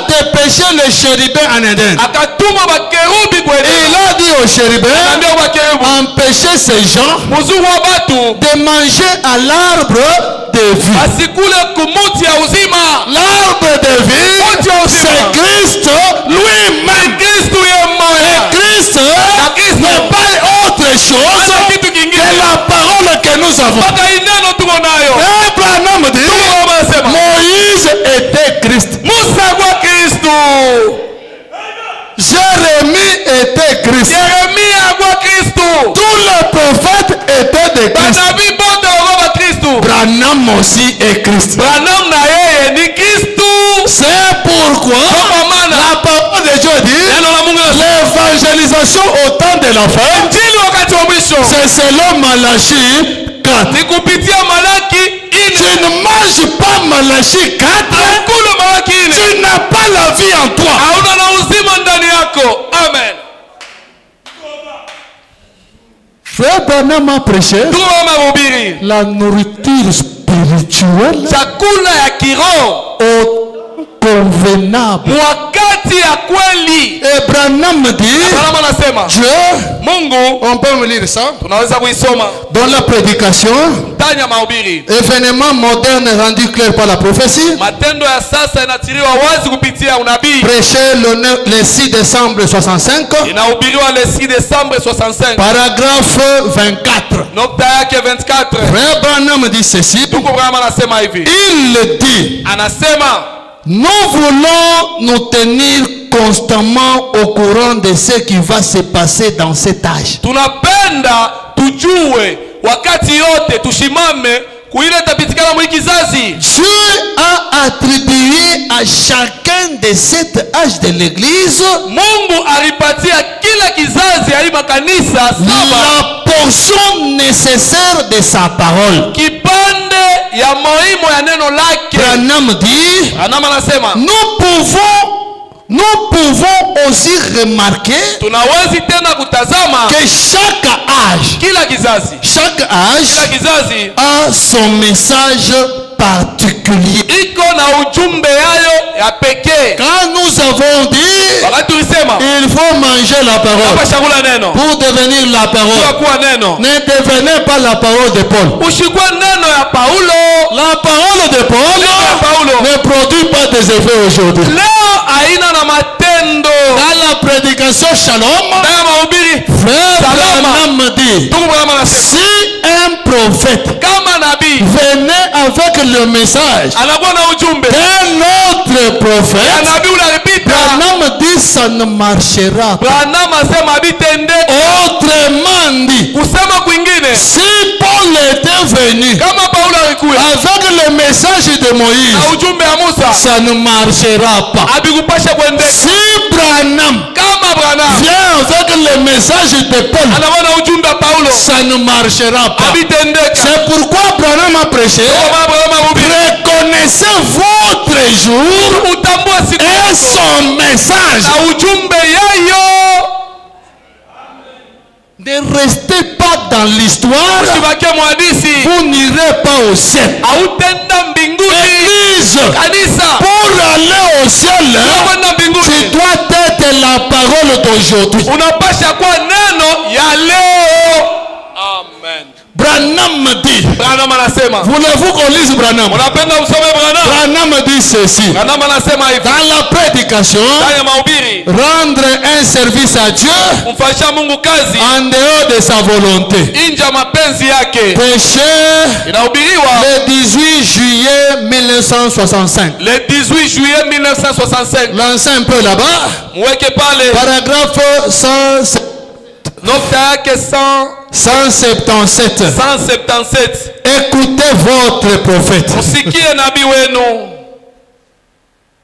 Speaker 1: dépêché les chérubins en Éden. Il a dit aux chérubins, empêchez ces gens de manger à l'arbre de vie. L'arbre de vie, c'est Christ lui-même. Et Christ n'est pas autre chose que la parole que nous avons. Abraham dit, Moïse était Christ. Jérémie était Christ. Tous les prophètes étaient de Christ. Branham aussi est Christ. C'est pourquoi la parole de Dieu dit l'évangélisation au temps de la fin, c'est selon Malachie 4. Tu ne manges pas Malachie 4, tu n'as pas la vie en toi. Amen. Frère Branham a prêché la nourriture spirituelle convenable. Et Branham dit, Dieu, on peut me lire ça dans la prédication, événement moderne rendu clair par la prophétie, prêché le 6 décembre 65, paragraphe 24. Frère Branham dit ceci, il dit, nous voulons nous tenir constamment au courant de ce qui va se passer dans cet âge. Dieu a attribué à chacun de cet âge de l'église la portion nécessaire de sa parole. Branham dit, nous pouvons aussi remarquer que chaque âge a son message particulier. Quand nous avons dit il faut manger la parole pour devenir la parole, ne devenez pas la parole de Paul. La parole de Paul ne produit pas des effets aujourd'hui. Dans la prédication Shalom, frère Branham dit, si un prophète venait avec le message d'un autre prophète, Branham dit ça ne marchera pas. Autrement dit, si Paul était venu avec le message de Moïse, ça ne marchera pas. Si Branham vient avec le message de Paul, ça ne marchera pas. C'est pourquoi Branham a prêché, reconnaissez votre jour et son message. Ne restez pas dans l'histoire, vous n'irez pas au ciel. Église, pour aller au ciel, tu dois être la parole d'aujourd'hui. Amen. Branham dit, voulez-vous qu'on lise Branham? Branham dit ceci, dans la prédication, rendre un service à Dieu en dehors de sa volonté. Péché le 18 juillet 1965.
Speaker 2: Le 18 juillet 1965.
Speaker 1: Lancez un peu là-bas. Paragraphe 177. Écoutez votre prophète.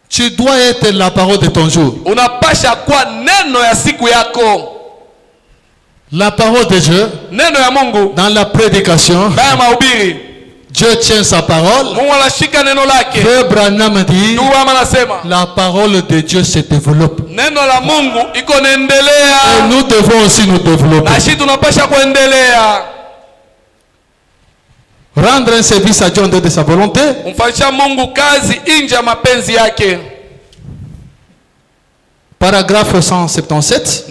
Speaker 1: Tu dois être la parole de ton jour. La parole de Dieu dans la prédication. Dieu tient sa parole. Frère Branham dit, la parole de Dieu se développe. Et nous devons aussi nous développer. Rendre un service à Dieu en dehors de sa volonté. Paragraphe 177.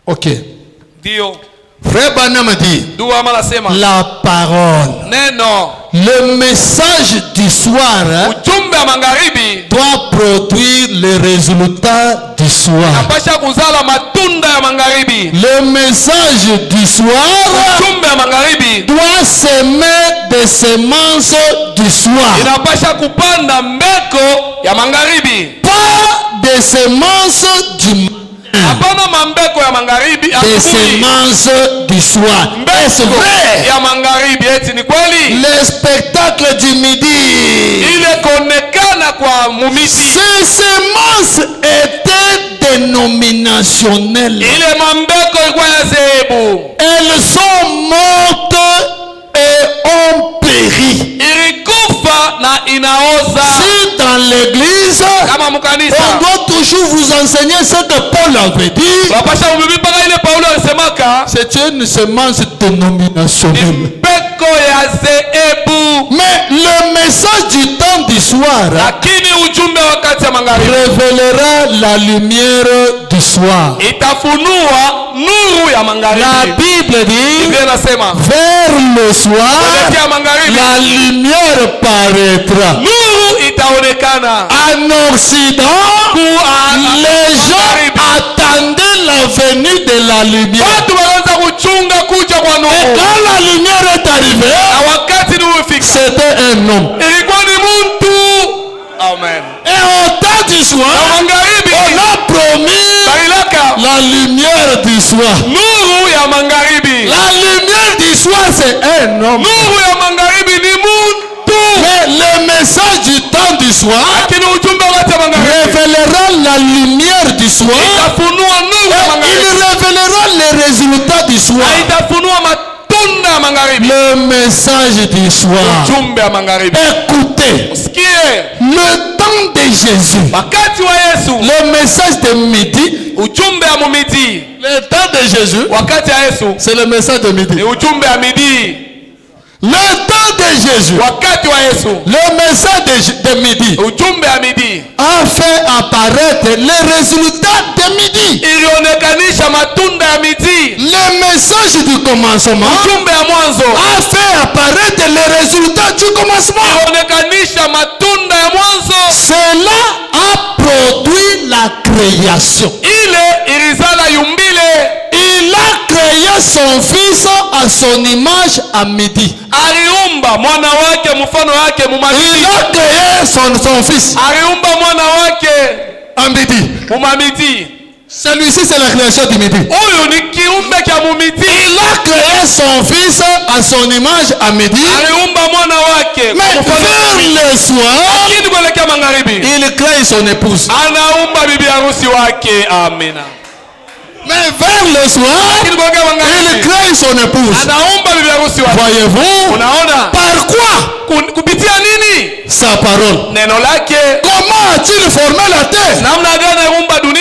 Speaker 1: Ok. Frère Branham dit, la parole, le message du soir doit produire les résultats du soir. Le message du soir doit semer des semences du soir. Pas des semences du matin. Des semences du soir. Est-ce vrai? Le spectacle du midi. Ces semences étaient dénominationnelles. Elles sont mortes et ont péri. Si dans l'église, on doit toujours vous enseigner ce que Paul avait dit, c'est une semence dénominationnelle. Mais le message du temps du soir révélera la lumière du soir. La Bible dit, vers le soir, la lumière paraîtra. En Occident, les gens attendaient la venue de la lumière. Et quand la lumière est arrivée, c'était un homme. Amen. Et au temps du soir, on a promis la lumière du soir. La lumière du soir, c'est un homme. Mais le message du temps du soir révélera la lumière du soir. Et il révélera les résultats du soir. Le message du soir. Écoutez, le temps de Jésus, le message de midi, le temps de Jésus, c'est le message de midi. Le temps de Jésus, le message de midi a fait apparaître les résultats de midi. Le message du commencement a fait apparaître les résultats du commencement. Cela a produit la création. Il a créé son fils à son image à midi. Il a créé son fils à midi. Celui-ci, c'est la création du midi. Il a créé son fils à son image à midi. Mais vers le soir, il crée son épouse. Mais vers le soir, il crée son épouse. Voyez-vous? Par quoi? Sa parole. Comment a-t-il formé la terre?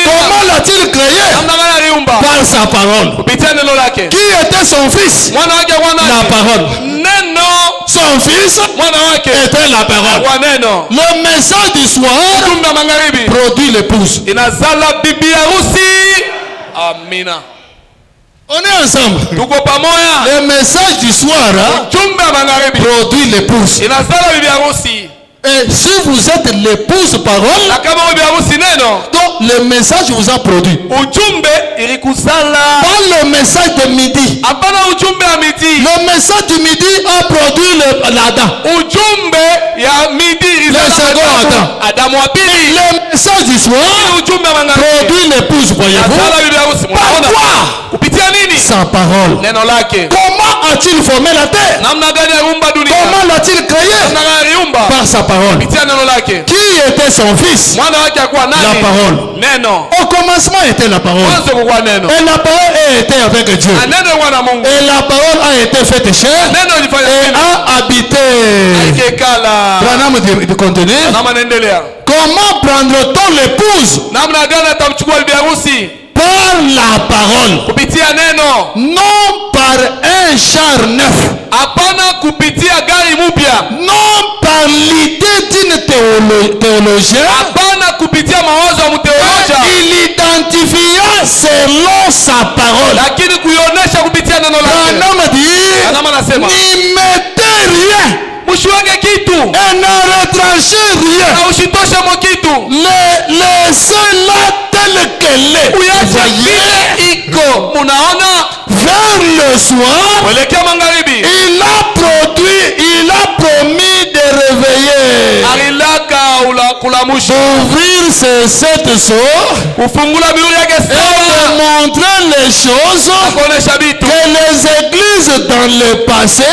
Speaker 1: Comment l'a-t-il créé? Par sa parole. Qui était son fils? La parole. Son fils était la parole. Le message du soir produit l'épouse. Amina. On est ensemble. Le message du soir produit l'épouse. Et si vous êtes l'épouse parole, donc le message vous a produit. Pas le message de midi. Le message du midi a produit l'Adam. Le second Adam. Le message du soir produit l'épouse, voyez-vous. Par quoi? sa parole. Comment a-t-il formé la terre? Comment l'a-t-il créé? Par sa parole. Qui était son fils? La parole. Au commencement était la parole. Et la parole était avec Dieu. Et la parole a été faite chair et a habité. Branham de contenir. Comment prendre-t-on l'épouse? Par la parole. Non par un char neuf. Non par l'idée d'une théologienne. Il identifia selon sa parole. Branham dit, n'y mettez rien. Et ne retranchez rien. Laissez-la telle qu'elle est. Vers le soir, il a promis de réveiller. D'ouvrir ses 7 sceaux et de montrer les choses que les églises dans le passé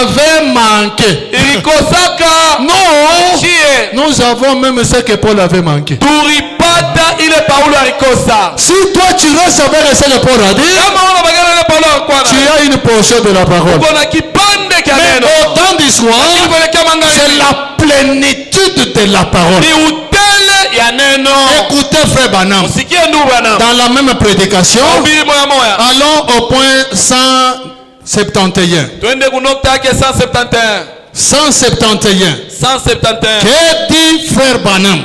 Speaker 1: avaient manqué. Nous avons même ce que Paul avait manqué. Si toi tu restes avec ce que Paul a dit, tu as une portion de la parole. Mais au temps d'histoire, c'est la plénitude de la parole. Écoutez frère Branham, dans la même prédication, allons au point 171. 171. Que dit frère Branham?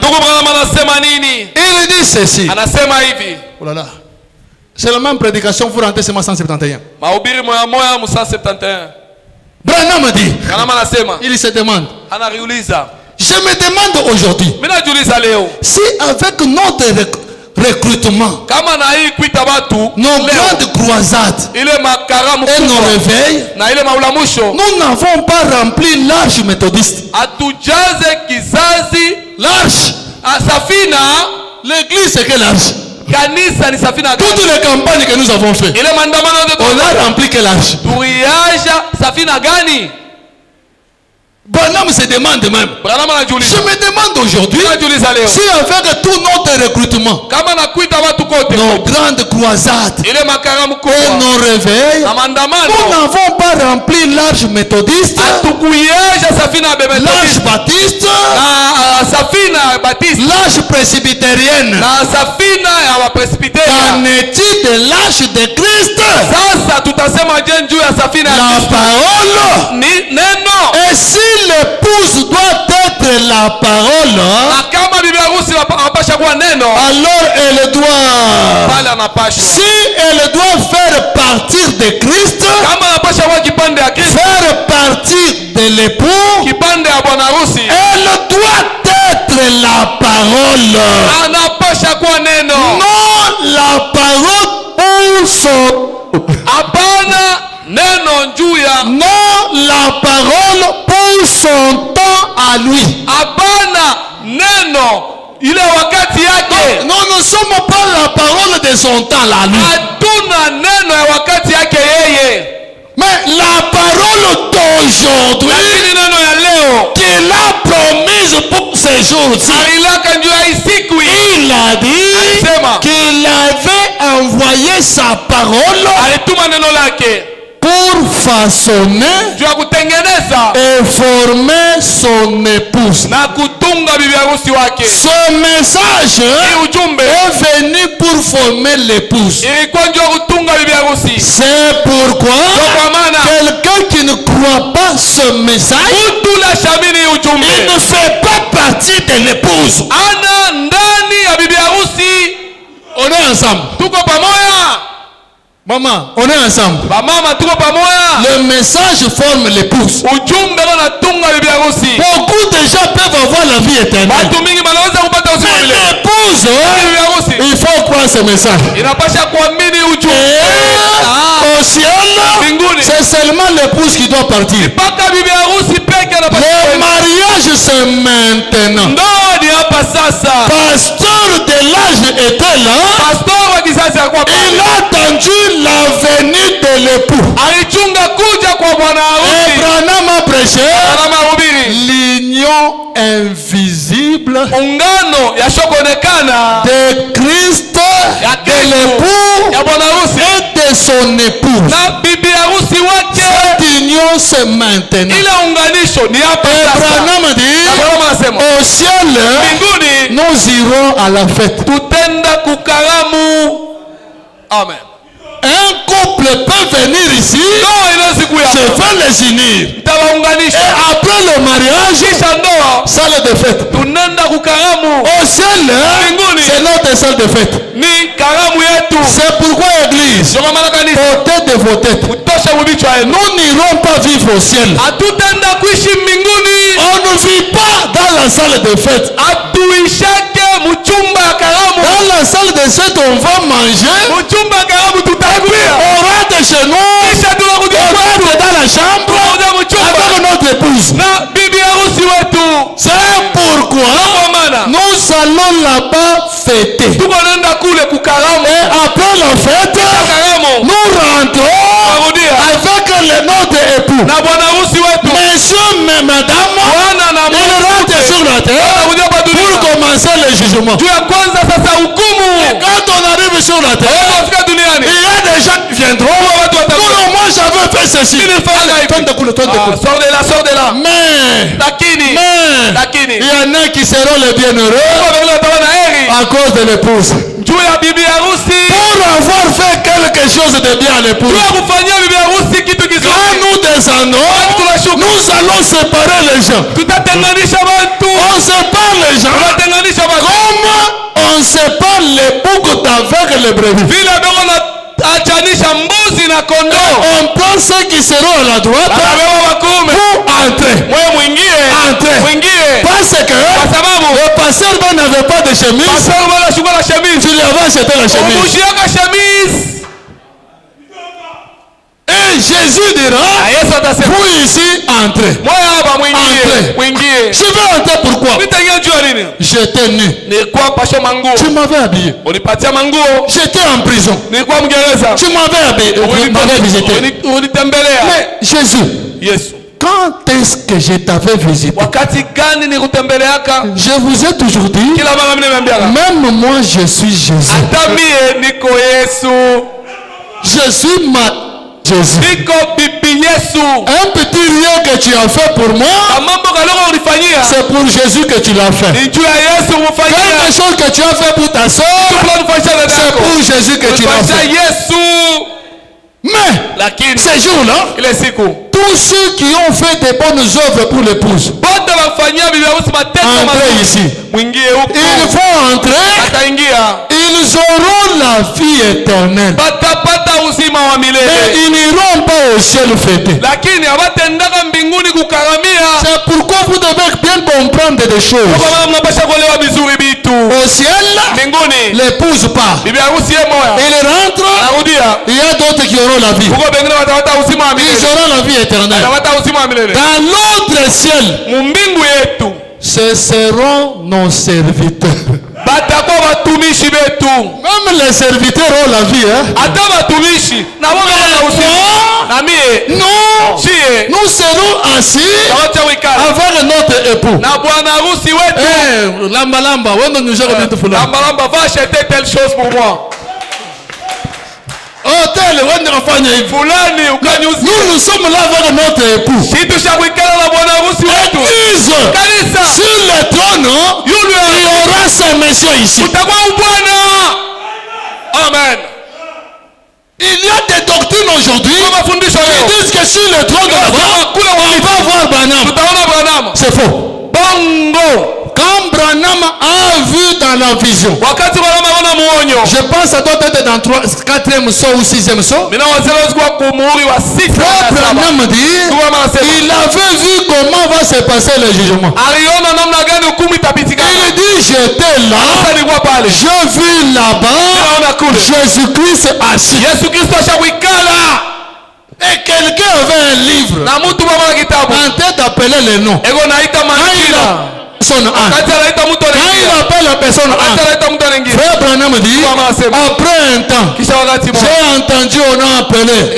Speaker 1: Il dit ceci. Oh là là. C'est la même prédication, vous rentrez seulement 171. Branham dit. Il se demande. Je me demande aujourd'hui si avec notre recrutement, nos grandes croisades et nos réveils, nous n'avons pas rempli l'arche méthodiste. L'arche, l'église c'est que l'arche. Toutes les campagnes que nous avons faites, on a rempli que l'arche. Branham se demande même. Je me demande aujourd'hui si avec tout notre recrutement, nos grandes croisades et nos réveils, nous n'avons pas rempli l'arche méthodiste, l'arche baptiste, l'arche presbytérienne. Qu'en est-il de l'arche de Christ? La parole. Et si l'épouse doit être la parole, alors elle doit, si elle doit faire partir de Christ, faire partir de l'époux, elle doit être la parole. Non la parole pour son non la parole pour son temps à lui. Non, nous ne sommes pas la parole de son temps à lui. Mais la parole d'aujourd'hui qu'il a promise pour ces jours-ci, il a dit qu'il avait envoyé sa parole pour façonner et former son épouse. Ce message est venu pour former l'épouse. C'est pourquoi quelqu'un qui ne croit pas ce message, il ne fait pas partie de l'épouse. On est ensemble. Maman, on est ensemble. Le message forme l'épouse. Beaucoup de gens peuvent avoir la vie éternelle. Mais l'épouse, il faut croire ce message. Et au ciel, c'est seulement l'épouse qui doit partir. Le mariage, c'est maintenant. pasteur de l'âge était là. Il a attendu la venue de l'époux. Et Branham a prêché l'union invisible de Christ, de l'époux et de son épouse. Cette union se maintenant. Et Branham dit, au ciel, nous irons à la fête.
Speaker 2: Amen.
Speaker 1: Un couple peut venir ici, je vais les unir. Et après le mariage, salle de fête. Au ciel, c'est notre salle de fête. C'est pourquoi l'église, ôtez de vos têtes. Nous n'irons pas vivre au ciel. On ne vit pas dans la salle de fête. Dans la salle de fête, on va manger. Et puis on rentre chez nous. On rentre dans la chambre avec notre épouse. C'est pourquoi nous allons là-bas fêter. Et après la fête, nous rentrons avec notre époux. Monsieur, madame, il rentre sur la terre pour commencer le jugement. Et quand on arrive sur la terre, il y a des gens qui viendront. Moi j'avais fait ceci.
Speaker 2: Sors de là.
Speaker 1: Mais il y en a qui seront les bienheureux à cause de l'épouse. Pour avoir fait quelque chose de bien à l'épouse. Quand nous descendons, nous allons séparer les gens. On sépare les gens comme on sépare les boucs d'avec les brebis. On prend ceux qui seront à la droite pour entrer. Parce que le pasteur n'avait pas de chemise. Tu lui avais acheté la chemise. Et Jésus dira, vous ici, entrez. Je vais entrer pourquoi? J'étais nu. Tu m'avais habillé. J'étais en prison. Tu m'avais habillé. Visité. Mais Jésus, quand est-ce que je t'avais visité? Je vous ai toujours dit, même moi je suis Jésus. Je suis Jésus. Un petit rien que tu as fait pour moi, c'est pour Jésus que tu l'as fait. Quelque chose que tu as fait pour ta soeur, c'est pour Jésus que tu l'as fait. Mais ces jours-là, tous ceux qui ont fait des bonnes œuvres pour l'épouse, entrez ici. Ils vont entrer. Ils auront la vie éternelle. Mais ils n'iront pas au ciel fêter. C'est pourquoi vous devez bien comprendre des choses. Au ciel, l'épouse part. Il rentre. Il y a d'autres qui auront la vie. Ils auront la vie éternelle. Dans l'autre ciel, ce seront nos serviteurs. Même les serviteurs ont la vie. Nous serons assis avec notre époux. Lamba, va acheter telle chose pour moi. Nous sommes là avec notre époux. Église, sur le trône, il y aura ces messieurs ici. Amen. Il y a des doctrines aujourd'hui qui disent que sur le trône de on va voir Branham. C'est faux. Bongo. Quand Branham a vu dans la vision, je pense que ça doit être dans 4e saut ou 6e saut. Branham dit, il avait vu comment va se passer le jugement. Il dit, j'étais là, je vis là-bas Jésus-Christ assis. Et quelqu'un avait un livre en tête d'appeler les noms. personne A. Quand il appelle la personne A, Frère Branham dit, après un temps, j'ai entendu on a appelé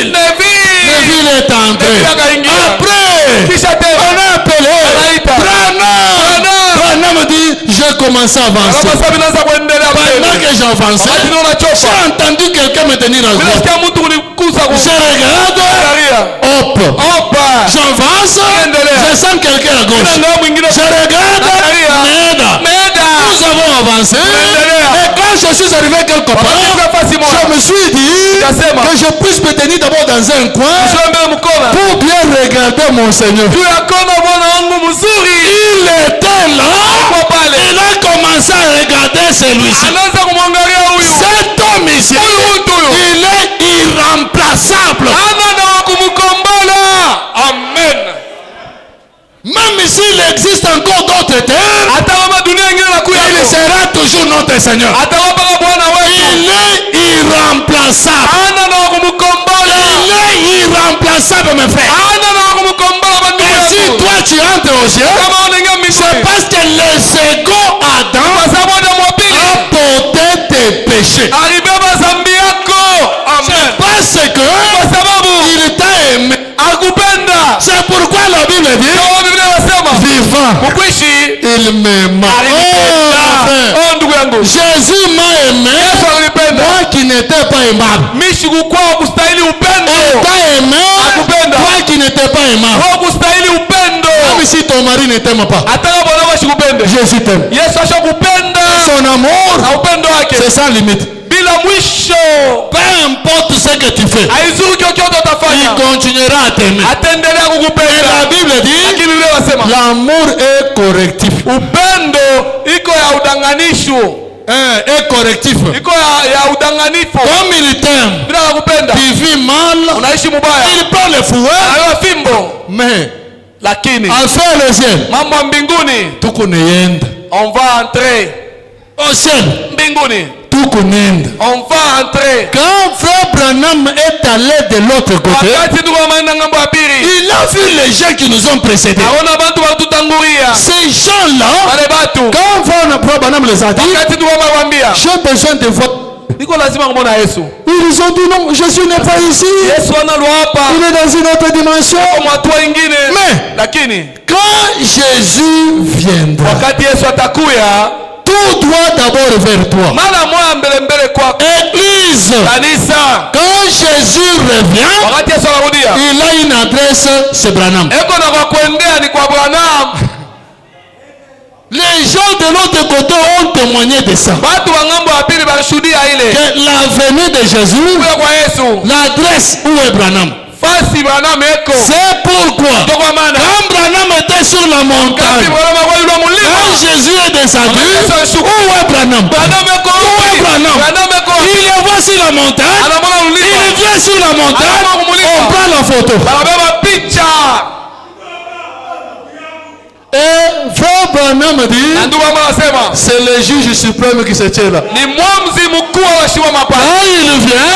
Speaker 1: Neville. Neville est entré. Après, on a appelé Branham dit, j'ai commencé à avancer. Pendant que j'avançais, j'ai entendu quelqu'un me tenir à droite. Je regarde, hop, j'avance, je sens quelqu'un à gauche. Je regarde, Meda. Nous avons avancé. Et quand je suis arrivé quelque part, je me suis dit que je puisse me tenir d'abord dans un coin pour bien regarder mon Seigneur. Il était là. Il a commencé à regarder celui-ci. Cet homme ici, il est irremplaçable. Amen. Même s'il existe encore d'autres terres, il sera toujours notre Seigneur. Il est irremplaçable. Il est irremplaçable, mes frères. Et si toi tu entres au ciel, c'est parce que le second Adam a porté tes péchés. C'est parce que il t'a aimé. C'est pourquoi la Bible dit vivant, il m'aima. Jésus m'a aimé, moi qui n'étais pas aimable. Il t'a aimé, toi qui n'étais pas aimable. Même si ton mari ne t'aime pas, Jésus t'aime. Son amour, c'est sans limite. Peu importe ce que tu fais, il continuera à t'aimer. Et la Bible dit l'amour est correctif. Est correctif. Comme il t'aime, tu vis mal, il prend le fouet, mais à faire le ciel, on va entrer au ciel. On va entrer. Quand Frère Branham est allé de l'autre côté, il a vu les gens qui nous ont précédés. Ces gens-là, quand Frère Branham les a dit, j'ai besoin de voir. Ils ont dit non, Jésus n'est pas ici. Il est dans une autre dimension. Mais quand Jésus viendra, tout doit d'abord vers toi. Église. Quand Jésus revient, il a une adresse, c'est Branham. Les gens de l'autre côté ont témoigné de ça. Que la venue de Jésus, l'adresse où est Branham. C'est pourquoi quand Branham était sur la montagne, quand Jésus est descendu, où est Branham? Où est Branham? Il est voici la montagne, il vient sur la montagne, on prend la photo. Et Frère Branham dit, c'est le juge suprême qui se tient là. Quand il vient,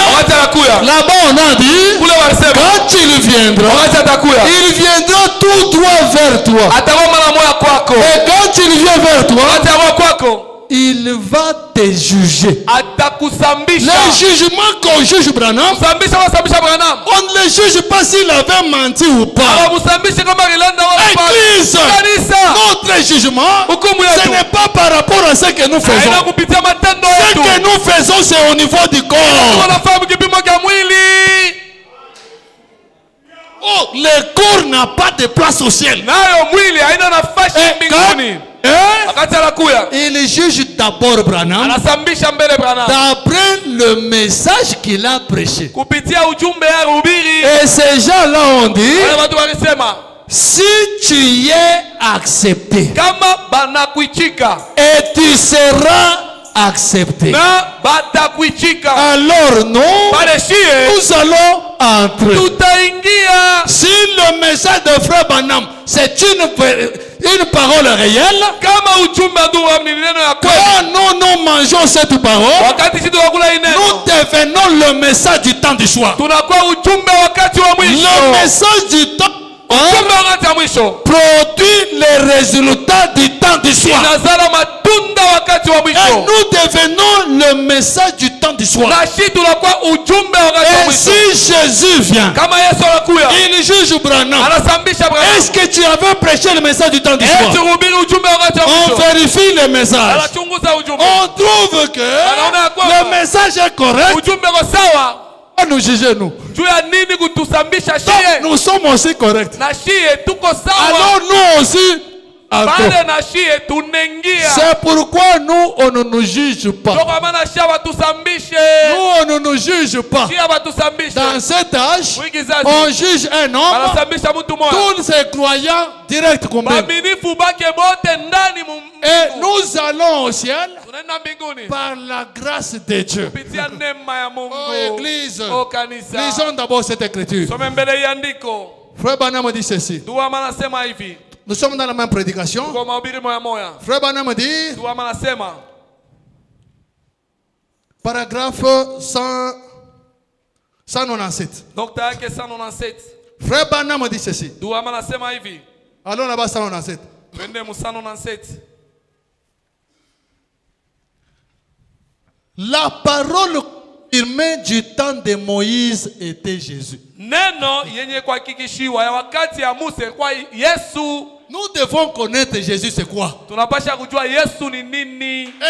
Speaker 1: là-bas on a dit, quand il viendra, il viendra tout droit vers toi. Et quand il vient vers toi, il va te juger. Le jugement qu'on juge Branham, on ne le juge pas s'il avait menti ou pas. Église, notre jugement, ce n'est pas par rapport à ce que nous faisons. Ce que nous faisons, c'est au niveau du corps. Oh, le corps n'a pas de place au ciel. Il juge d'abord Branham d'après le message qu'il a prêché. Et ces gens-là ont dit, si tu es accepté et tu seras accepté, alors nous allons entrer. Si le message de Frère Branham c'est une parole réelle, quand nous mangeons cette parole, nous devenons le message du temps du soir. Le message du temps produit les résultats du temps du soir. Et nous devenons le message du temps du soir. Et si Jésus vient, il juge Branham. Est-ce que tu avais prêché le message du temps du soir? On vérifie le message. On trouve que le message est correct. Nous juger nous. Donc, nous sommes aussi corrects. Alors nous aussi. C'est pourquoi nous on ne nous juge pas. Nous on ne nous juge pas. Dans cet âge, on juge un homme. Tous ces croyants directs comme et nous allons au ciel par la grâce de Dieu. Oh Église, lisons d'abord cette écriture. Frère Branham dit ceci. Nous sommes dans la même prédication. Frère Branham dit, paragraphe 197. Frère Branham dit ceci. Allons là-bas 197. La parole confirmée du temps de Moïse était Jésus. Nous devons connaître Jésus, c'est quoi?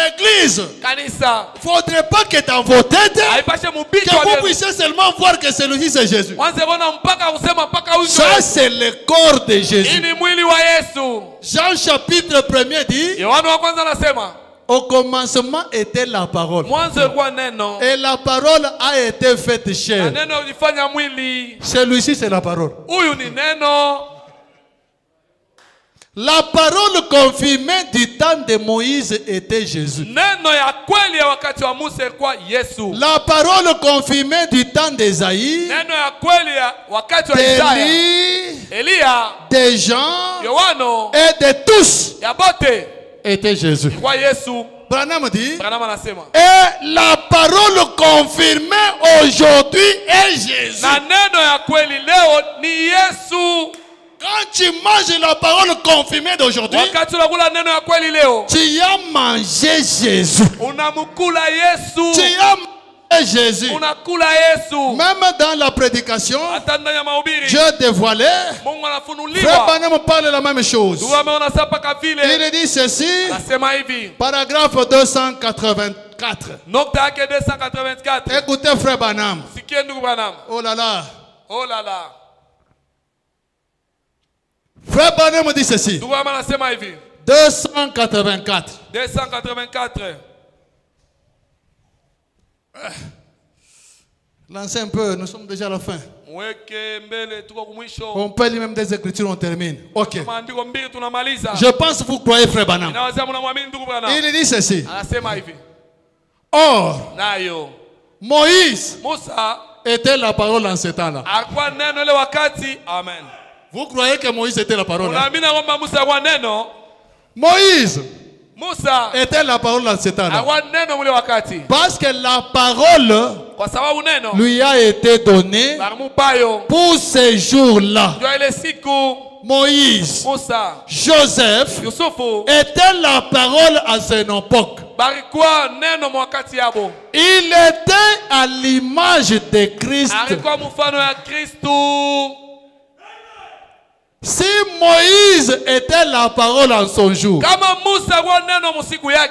Speaker 1: Église, il ne faudrait pas que dans vos têtes, que vous puissiez seulement voir que celui-ci c'est Jésus. Ça c'est le corps de Jésus. Jean chapitre 1er dit, au commencement était la parole. Et la parole a été faite chair. Celui-ci c'est la parole. La parole confirmée du temps de Moïse était Jésus. La parole confirmée du temps d'Ésaïe, d'Élie, des gens et de tous était Jésus. Branham dit, et la parole confirmée aujourd'hui est Jésus. Quand tu manges la parole confirmée d'aujourd'hui, tu as mangé Jésus. Tu as mangé Jésus. Même dans la prédication, Dieu dévoilait. Frère Branham parle la même chose. Il dit ceci, paragraphe 284. Écoutez Frère Branham. Oh là là.
Speaker 2: Oh là là.
Speaker 1: Frère Branham dit ceci. 284. Lancez un peu, nous sommes déjà à la fin. On peut lire même des écritures, on termine. Ok. Je pense que vous croyez Frère Branham. Il dit ceci. Or, Moïse était la parole en ce temps-là.
Speaker 2: Amen.
Speaker 1: Vous croyez que Moïse était la parole? Moïse était la parole dans ce temps-là. Parce que la parole lui a été donnée pour ces jours-là. Moïse, Joseph était la parole à son époque. Il était à l'image de Christ. Si Moïse était la parole en son jour,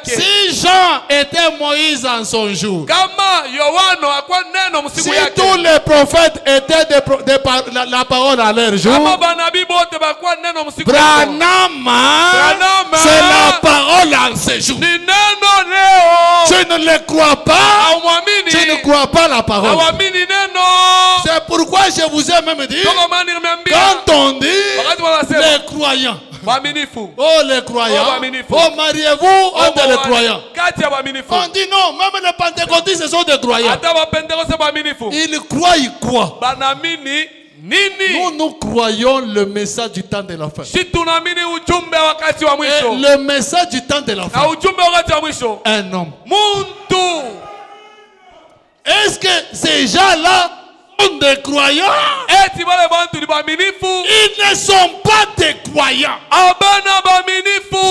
Speaker 1: si Jean était Moïse en son jour, si tous les prophètes étaient la parole à leur jour, Branham, c'est la parole en ce jour. Tu ne le crois pas, tu ne crois pas la parole. C'est pourquoi je vous ai même dit, quand on dit les croyants, oh les croyants, oh mariez-vous entre les croyants. On dit non, même les pentecôtistes ce sont des croyants. Ils croient quoi? Nous croyons le message du temps de la fin. Et le message du temps de la fin, un homme. Est-ce que ces gens-là sont des croyants. Ils ne sont pas des croyants.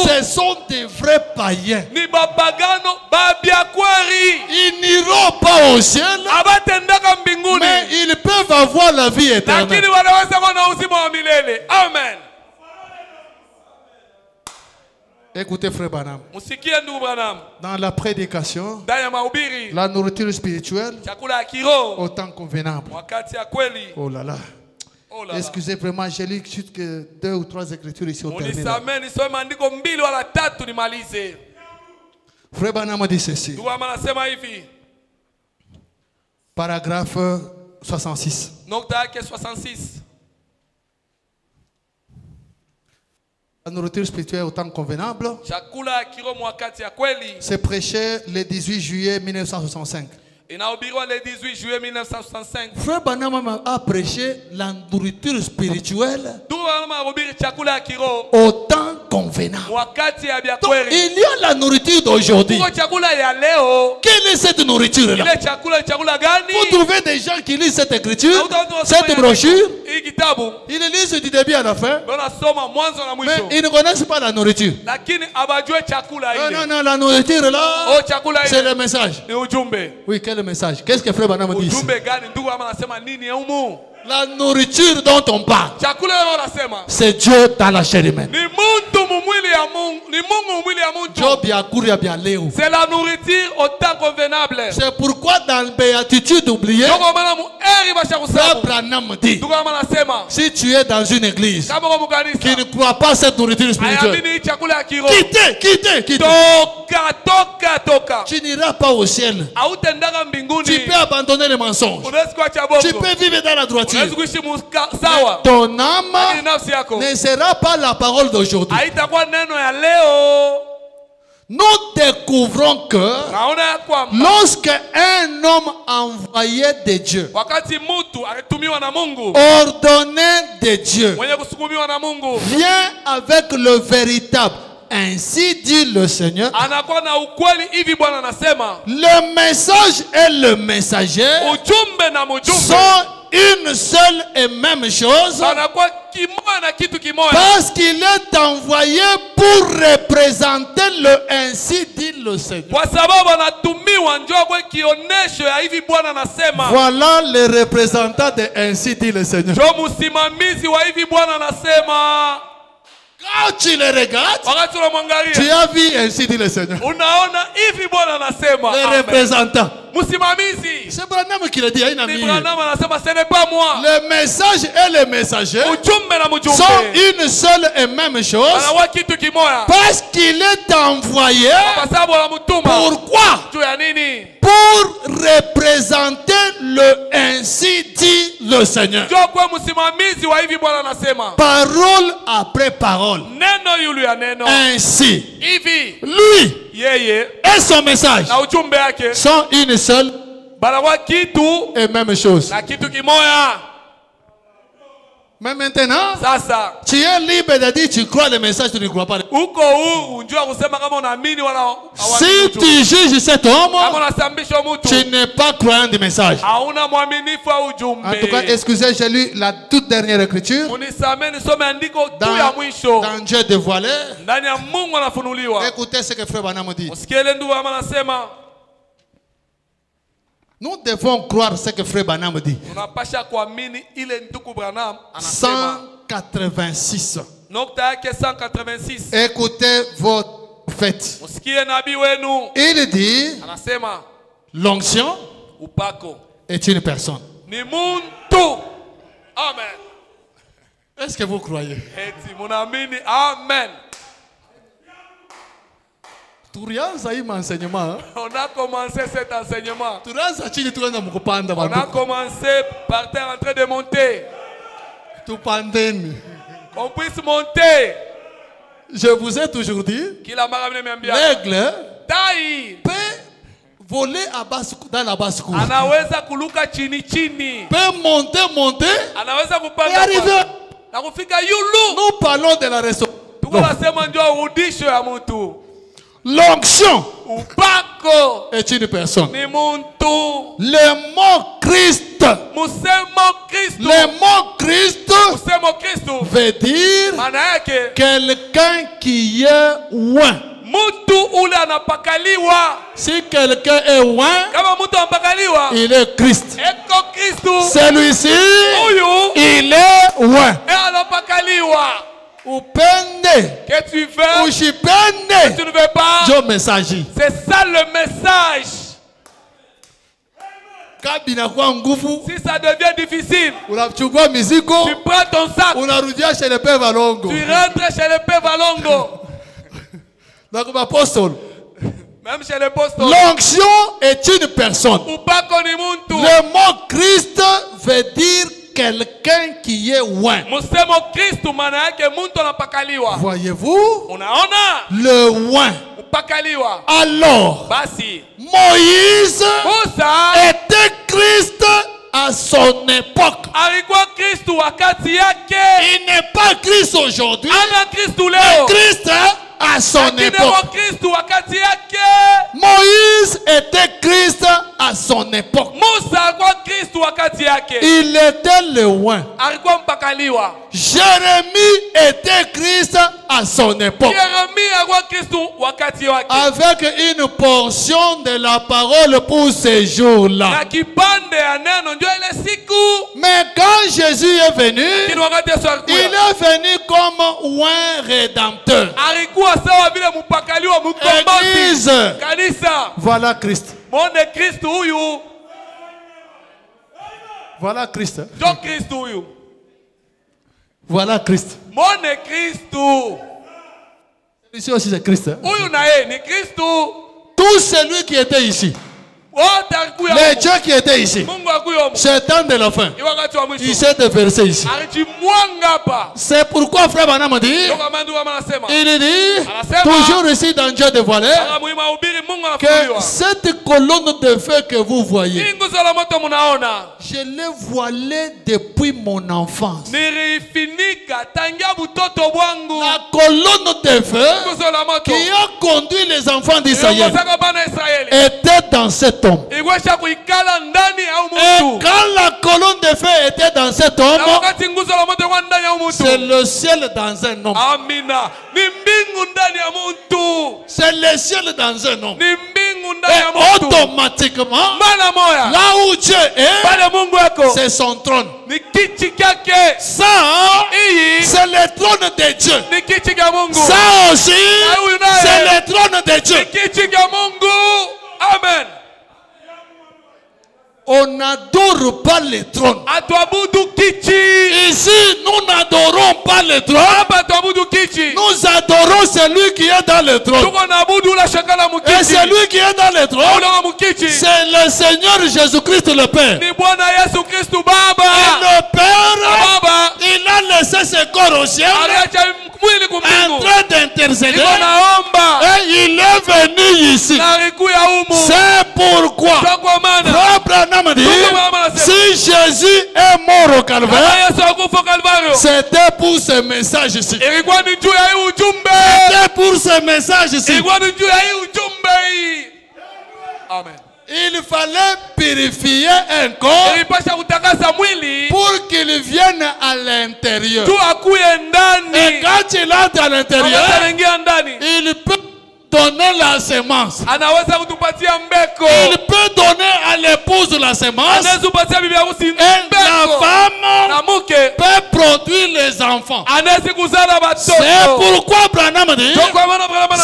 Speaker 1: Ce sont des vrais païens. Ils n'iront pas au ciel, mais ils peuvent avoir la vie éternelle.
Speaker 2: Amen.
Speaker 1: Écoutez frère Branham. Dans la prédication, la nourriture spirituelle, au temps convenable. Oh là là. Excusez vraiment, j'ai lu que 2 ou 3 écritures ici au terminal. Frère Branham dit ceci. Paragraphe 66. La nourriture spirituelle au temps convenable, c'est prêché le 18 juillet 1965.
Speaker 2: Le 18 juillet 1965.
Speaker 1: Frère Branham a prêché la nourriture spirituelle au temps convenable. Donc, il y a la nourriture d'aujourd'hui. Quelle est cette nourriture-là? Vous trouvez des gens qui lisent cette écriture, cette brochure, ils lisent du début à la fin, mais ils ne connaissent pas la nourriture. Non, la nourriture là, c'est le message. Oui, quel message? Qu'est-ce que Frère Branham dit? La nourriture dont on parle, c'est Dieu dans la chair humaine.
Speaker 2: C'est la nourriture au temps convenable.
Speaker 1: C'est pourquoi dans la béatitude oubliée, Frère Branham dit, si tu es dans une église qui ne croit pas cette nourriture spirituelle, quittez. Tu n'iras pas au ciel. Tu peux abandonner les mensonges. Tu peux vivre dans la droiture. Ton âme ne sera pas la parole d'aujourd'hui. Nous découvrons que lorsque un homme envoyé de Dieu, ordonné de Dieu, vient avec le véritable, ainsi dit le Seigneur, le message et le messager sont une seule et même chose, parce qu'il est envoyé pour représenter le ainsi dit le Seigneur. Voilà les représentants de ainsi dit le Seigneur. Quand tu les regardes, tu as vu ainsi dit le Seigneur. Les représentants. C'est Branham qui l'a dit. Ce
Speaker 2: n'est pas moi.
Speaker 1: Le message et le messager sont une seule et même chose, parce qu'il est envoyé. Pourquoi? Pour représenter le ainsi dit le Seigneur. Parole après parole. Ainsi, lui et son message sont une seule et même chose. Mais maintenant, tu es libre de dire tu crois le message, tu ne crois pas. Si tu juges cet homme, tu n'es pas croyant du message. En tout cas, excusez, j'ai lu la toute dernière écriture dans Dieu dévoilé. Écoutez ce que Frère Branham dit. Nous devons croire ce que Frère Branham dit. 186. Écoutez votre fête. Il dit, l'onction est une personne.
Speaker 2: Amen.
Speaker 1: Est-ce que vous croyez?
Speaker 2: Amen.
Speaker 1: On a
Speaker 2: commencé cet enseignement.
Speaker 1: On a
Speaker 2: commencé par terre en train de monter. On puisse monter.
Speaker 1: Je vous ai toujours dit, l'aigle peut voler dans la basse-cour. Peut monter et arriver. Nous parlons de la restauration. L'onction est une personne. Le mot Christ. Le mot Christ veut dire quelqu'un qui est loin. Si quelqu'un est loin, il est Christ. Celui-ci, il est loin. Ou pende,
Speaker 2: que tu veux,
Speaker 1: ou j'y pende,
Speaker 2: que tu ne veux pas.
Speaker 1: C'est
Speaker 2: ça le message.
Speaker 1: Si
Speaker 2: ça devient difficile,
Speaker 1: tu prends
Speaker 2: ton sac,
Speaker 1: tu rentres chez le Père Valongo. Donc, l'apôtre,
Speaker 2: même chez l'apôtre,
Speaker 1: l'onction est une personne. Le mot Christ veut dire quelqu'un qui est loin. Voyez-vous? Le loin. Alors, Moïse était Christ à son époque. Il n'est pas Christ aujourd'hui, mais Christ à son époque. Moïse était Christ à son époque. Il était le loin. Jérémie était Christ à son époque. Avec une portion de la parole pour ces jours-là. Mais quand Jésus est venu, il est venu comme loin rédempteur. Église, voilà Christ. Voilà Christ. Voilà Christ. Ici aussi c'est Christ. Tout celui qui était ici, les dieux qui étaient ici, c'est temps de la fin. Il s'est déversé ici. C'est pourquoi frère Branham dit, il dit, toujours ici dans Dieu dévoilé, que cette colonne de feu que vous voyez, je l'ai voilée depuis mon enfance. La colonne de feu qui a conduit les enfants d'Israël était dans cet homme. Et quand la colonne de feu était dans cet homme, c'est le ciel dans un homme. C'est le ciel dans un homme. Et automatiquement, là où Dieu est, c'est son trône. Ça, c'est le trône de Dieu. Ça aussi, c'est le trône de Dieu.
Speaker 2: Amen.
Speaker 1: On n'adore pas le trône. Ici, nous n'adorons pas le trône. Nous adorons celui qui est dans le trône. Et celui qui est dans le trône, c'est le Seigneur Jésus-Christ le Père. Et le Père, il a laissé ses corps au ciel en train d'intercéder. Et il est venu ici. C'est pourquoi si Jésus est mort au Calvaire, c'était pour ce message ici. C'était pour ce message ici.
Speaker 2: Amen.
Speaker 1: Il fallait purifier un corps pour qu'il vienne à l'intérieur. Et quand il entre à l'intérieur, il peut donner la semence. Il peut donner à l'épouse la semence. Et la femme peut produire les enfants. C'est pourquoi Branham dit,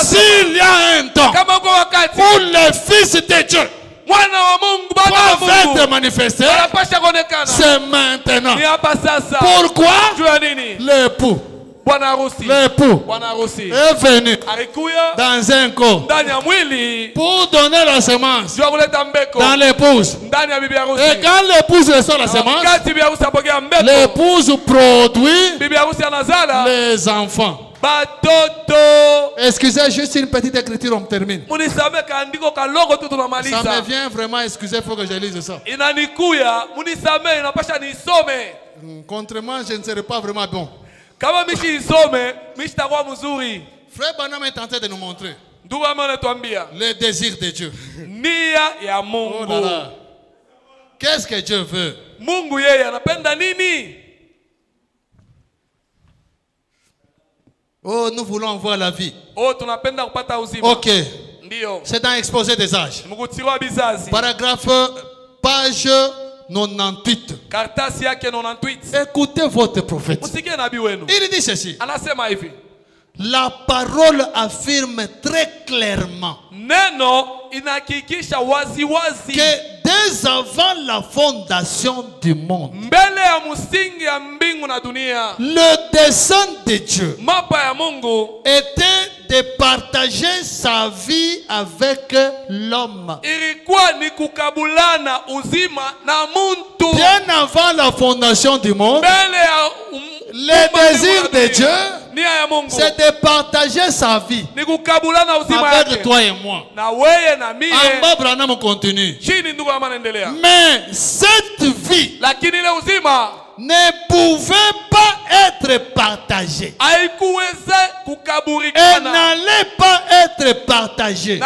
Speaker 1: s'il y a un temps pour le Fils de Dieu doivent être manifestés, c'est maintenant. Pourquoi? L'époux est venu dans un corps pour donner la semence dans l'épouse. Et quand l'épouse reçoit la semence, l'épouse produit les enfants. Excusez, juste une petite écriture, on termine. Ça me vient vraiment, excusez, il faut que je lise ça. Contrairement, je ne serai pas vraiment bon. Frère Branham est tenté de nous montrer le désir de Dieu. Oh là là. Qu'est-ce que Dieu veut?
Speaker 2: Mungu yeye anapenda nini?
Speaker 1: Oh, nous voulons voir la vie.
Speaker 2: Oh, tunapenda kupata uzima.
Speaker 1: Ok.
Speaker 2: Ndio.
Speaker 1: C'est dans Exposé des âges.
Speaker 2: Mkutirwa bizazi.
Speaker 1: Paragraphe, page 98.
Speaker 2: Kartasi yake 98.
Speaker 1: Écoutez votre prophète.
Speaker 2: Usikie nabii wenu.
Speaker 1: Il dit ceci.
Speaker 2: Anasema hivi.
Speaker 1: La parole affirme très clairement
Speaker 2: Neno inahakikisha wazi wazi
Speaker 1: que dès avant la fondation du monde,
Speaker 2: mbele ya msingi ya mbingu na dunia,
Speaker 1: le dessein de Dieu
Speaker 2: mapa ya Mungu
Speaker 1: était de partager sa vie avec l'homme.
Speaker 2: Ilikuwa ni kukabulana uzima na muntu.
Speaker 1: Bien avant la fondation du monde,
Speaker 2: Mbele ya
Speaker 1: le désir de Dieu, c'est de partager sa vie avec toi et moi. Amba Branham continue. Mais cette vie ne pouvait pas être partagée. Elle n'allait pas être partagée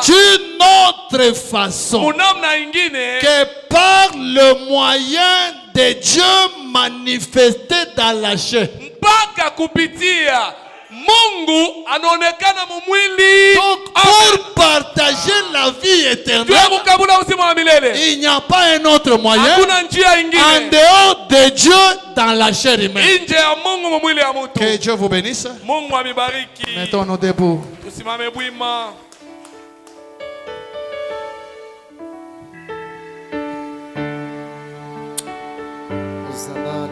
Speaker 1: d'une autre façon que par le moyen de Dieu manifesté dans la chair. Donc pour partager la vie éternelle, il n'y a pas un autre moyen en dehors de Dieu dans la chair humaine. Que Dieu vous bénisse. Mettons-nous debout.
Speaker 3: Hosanna,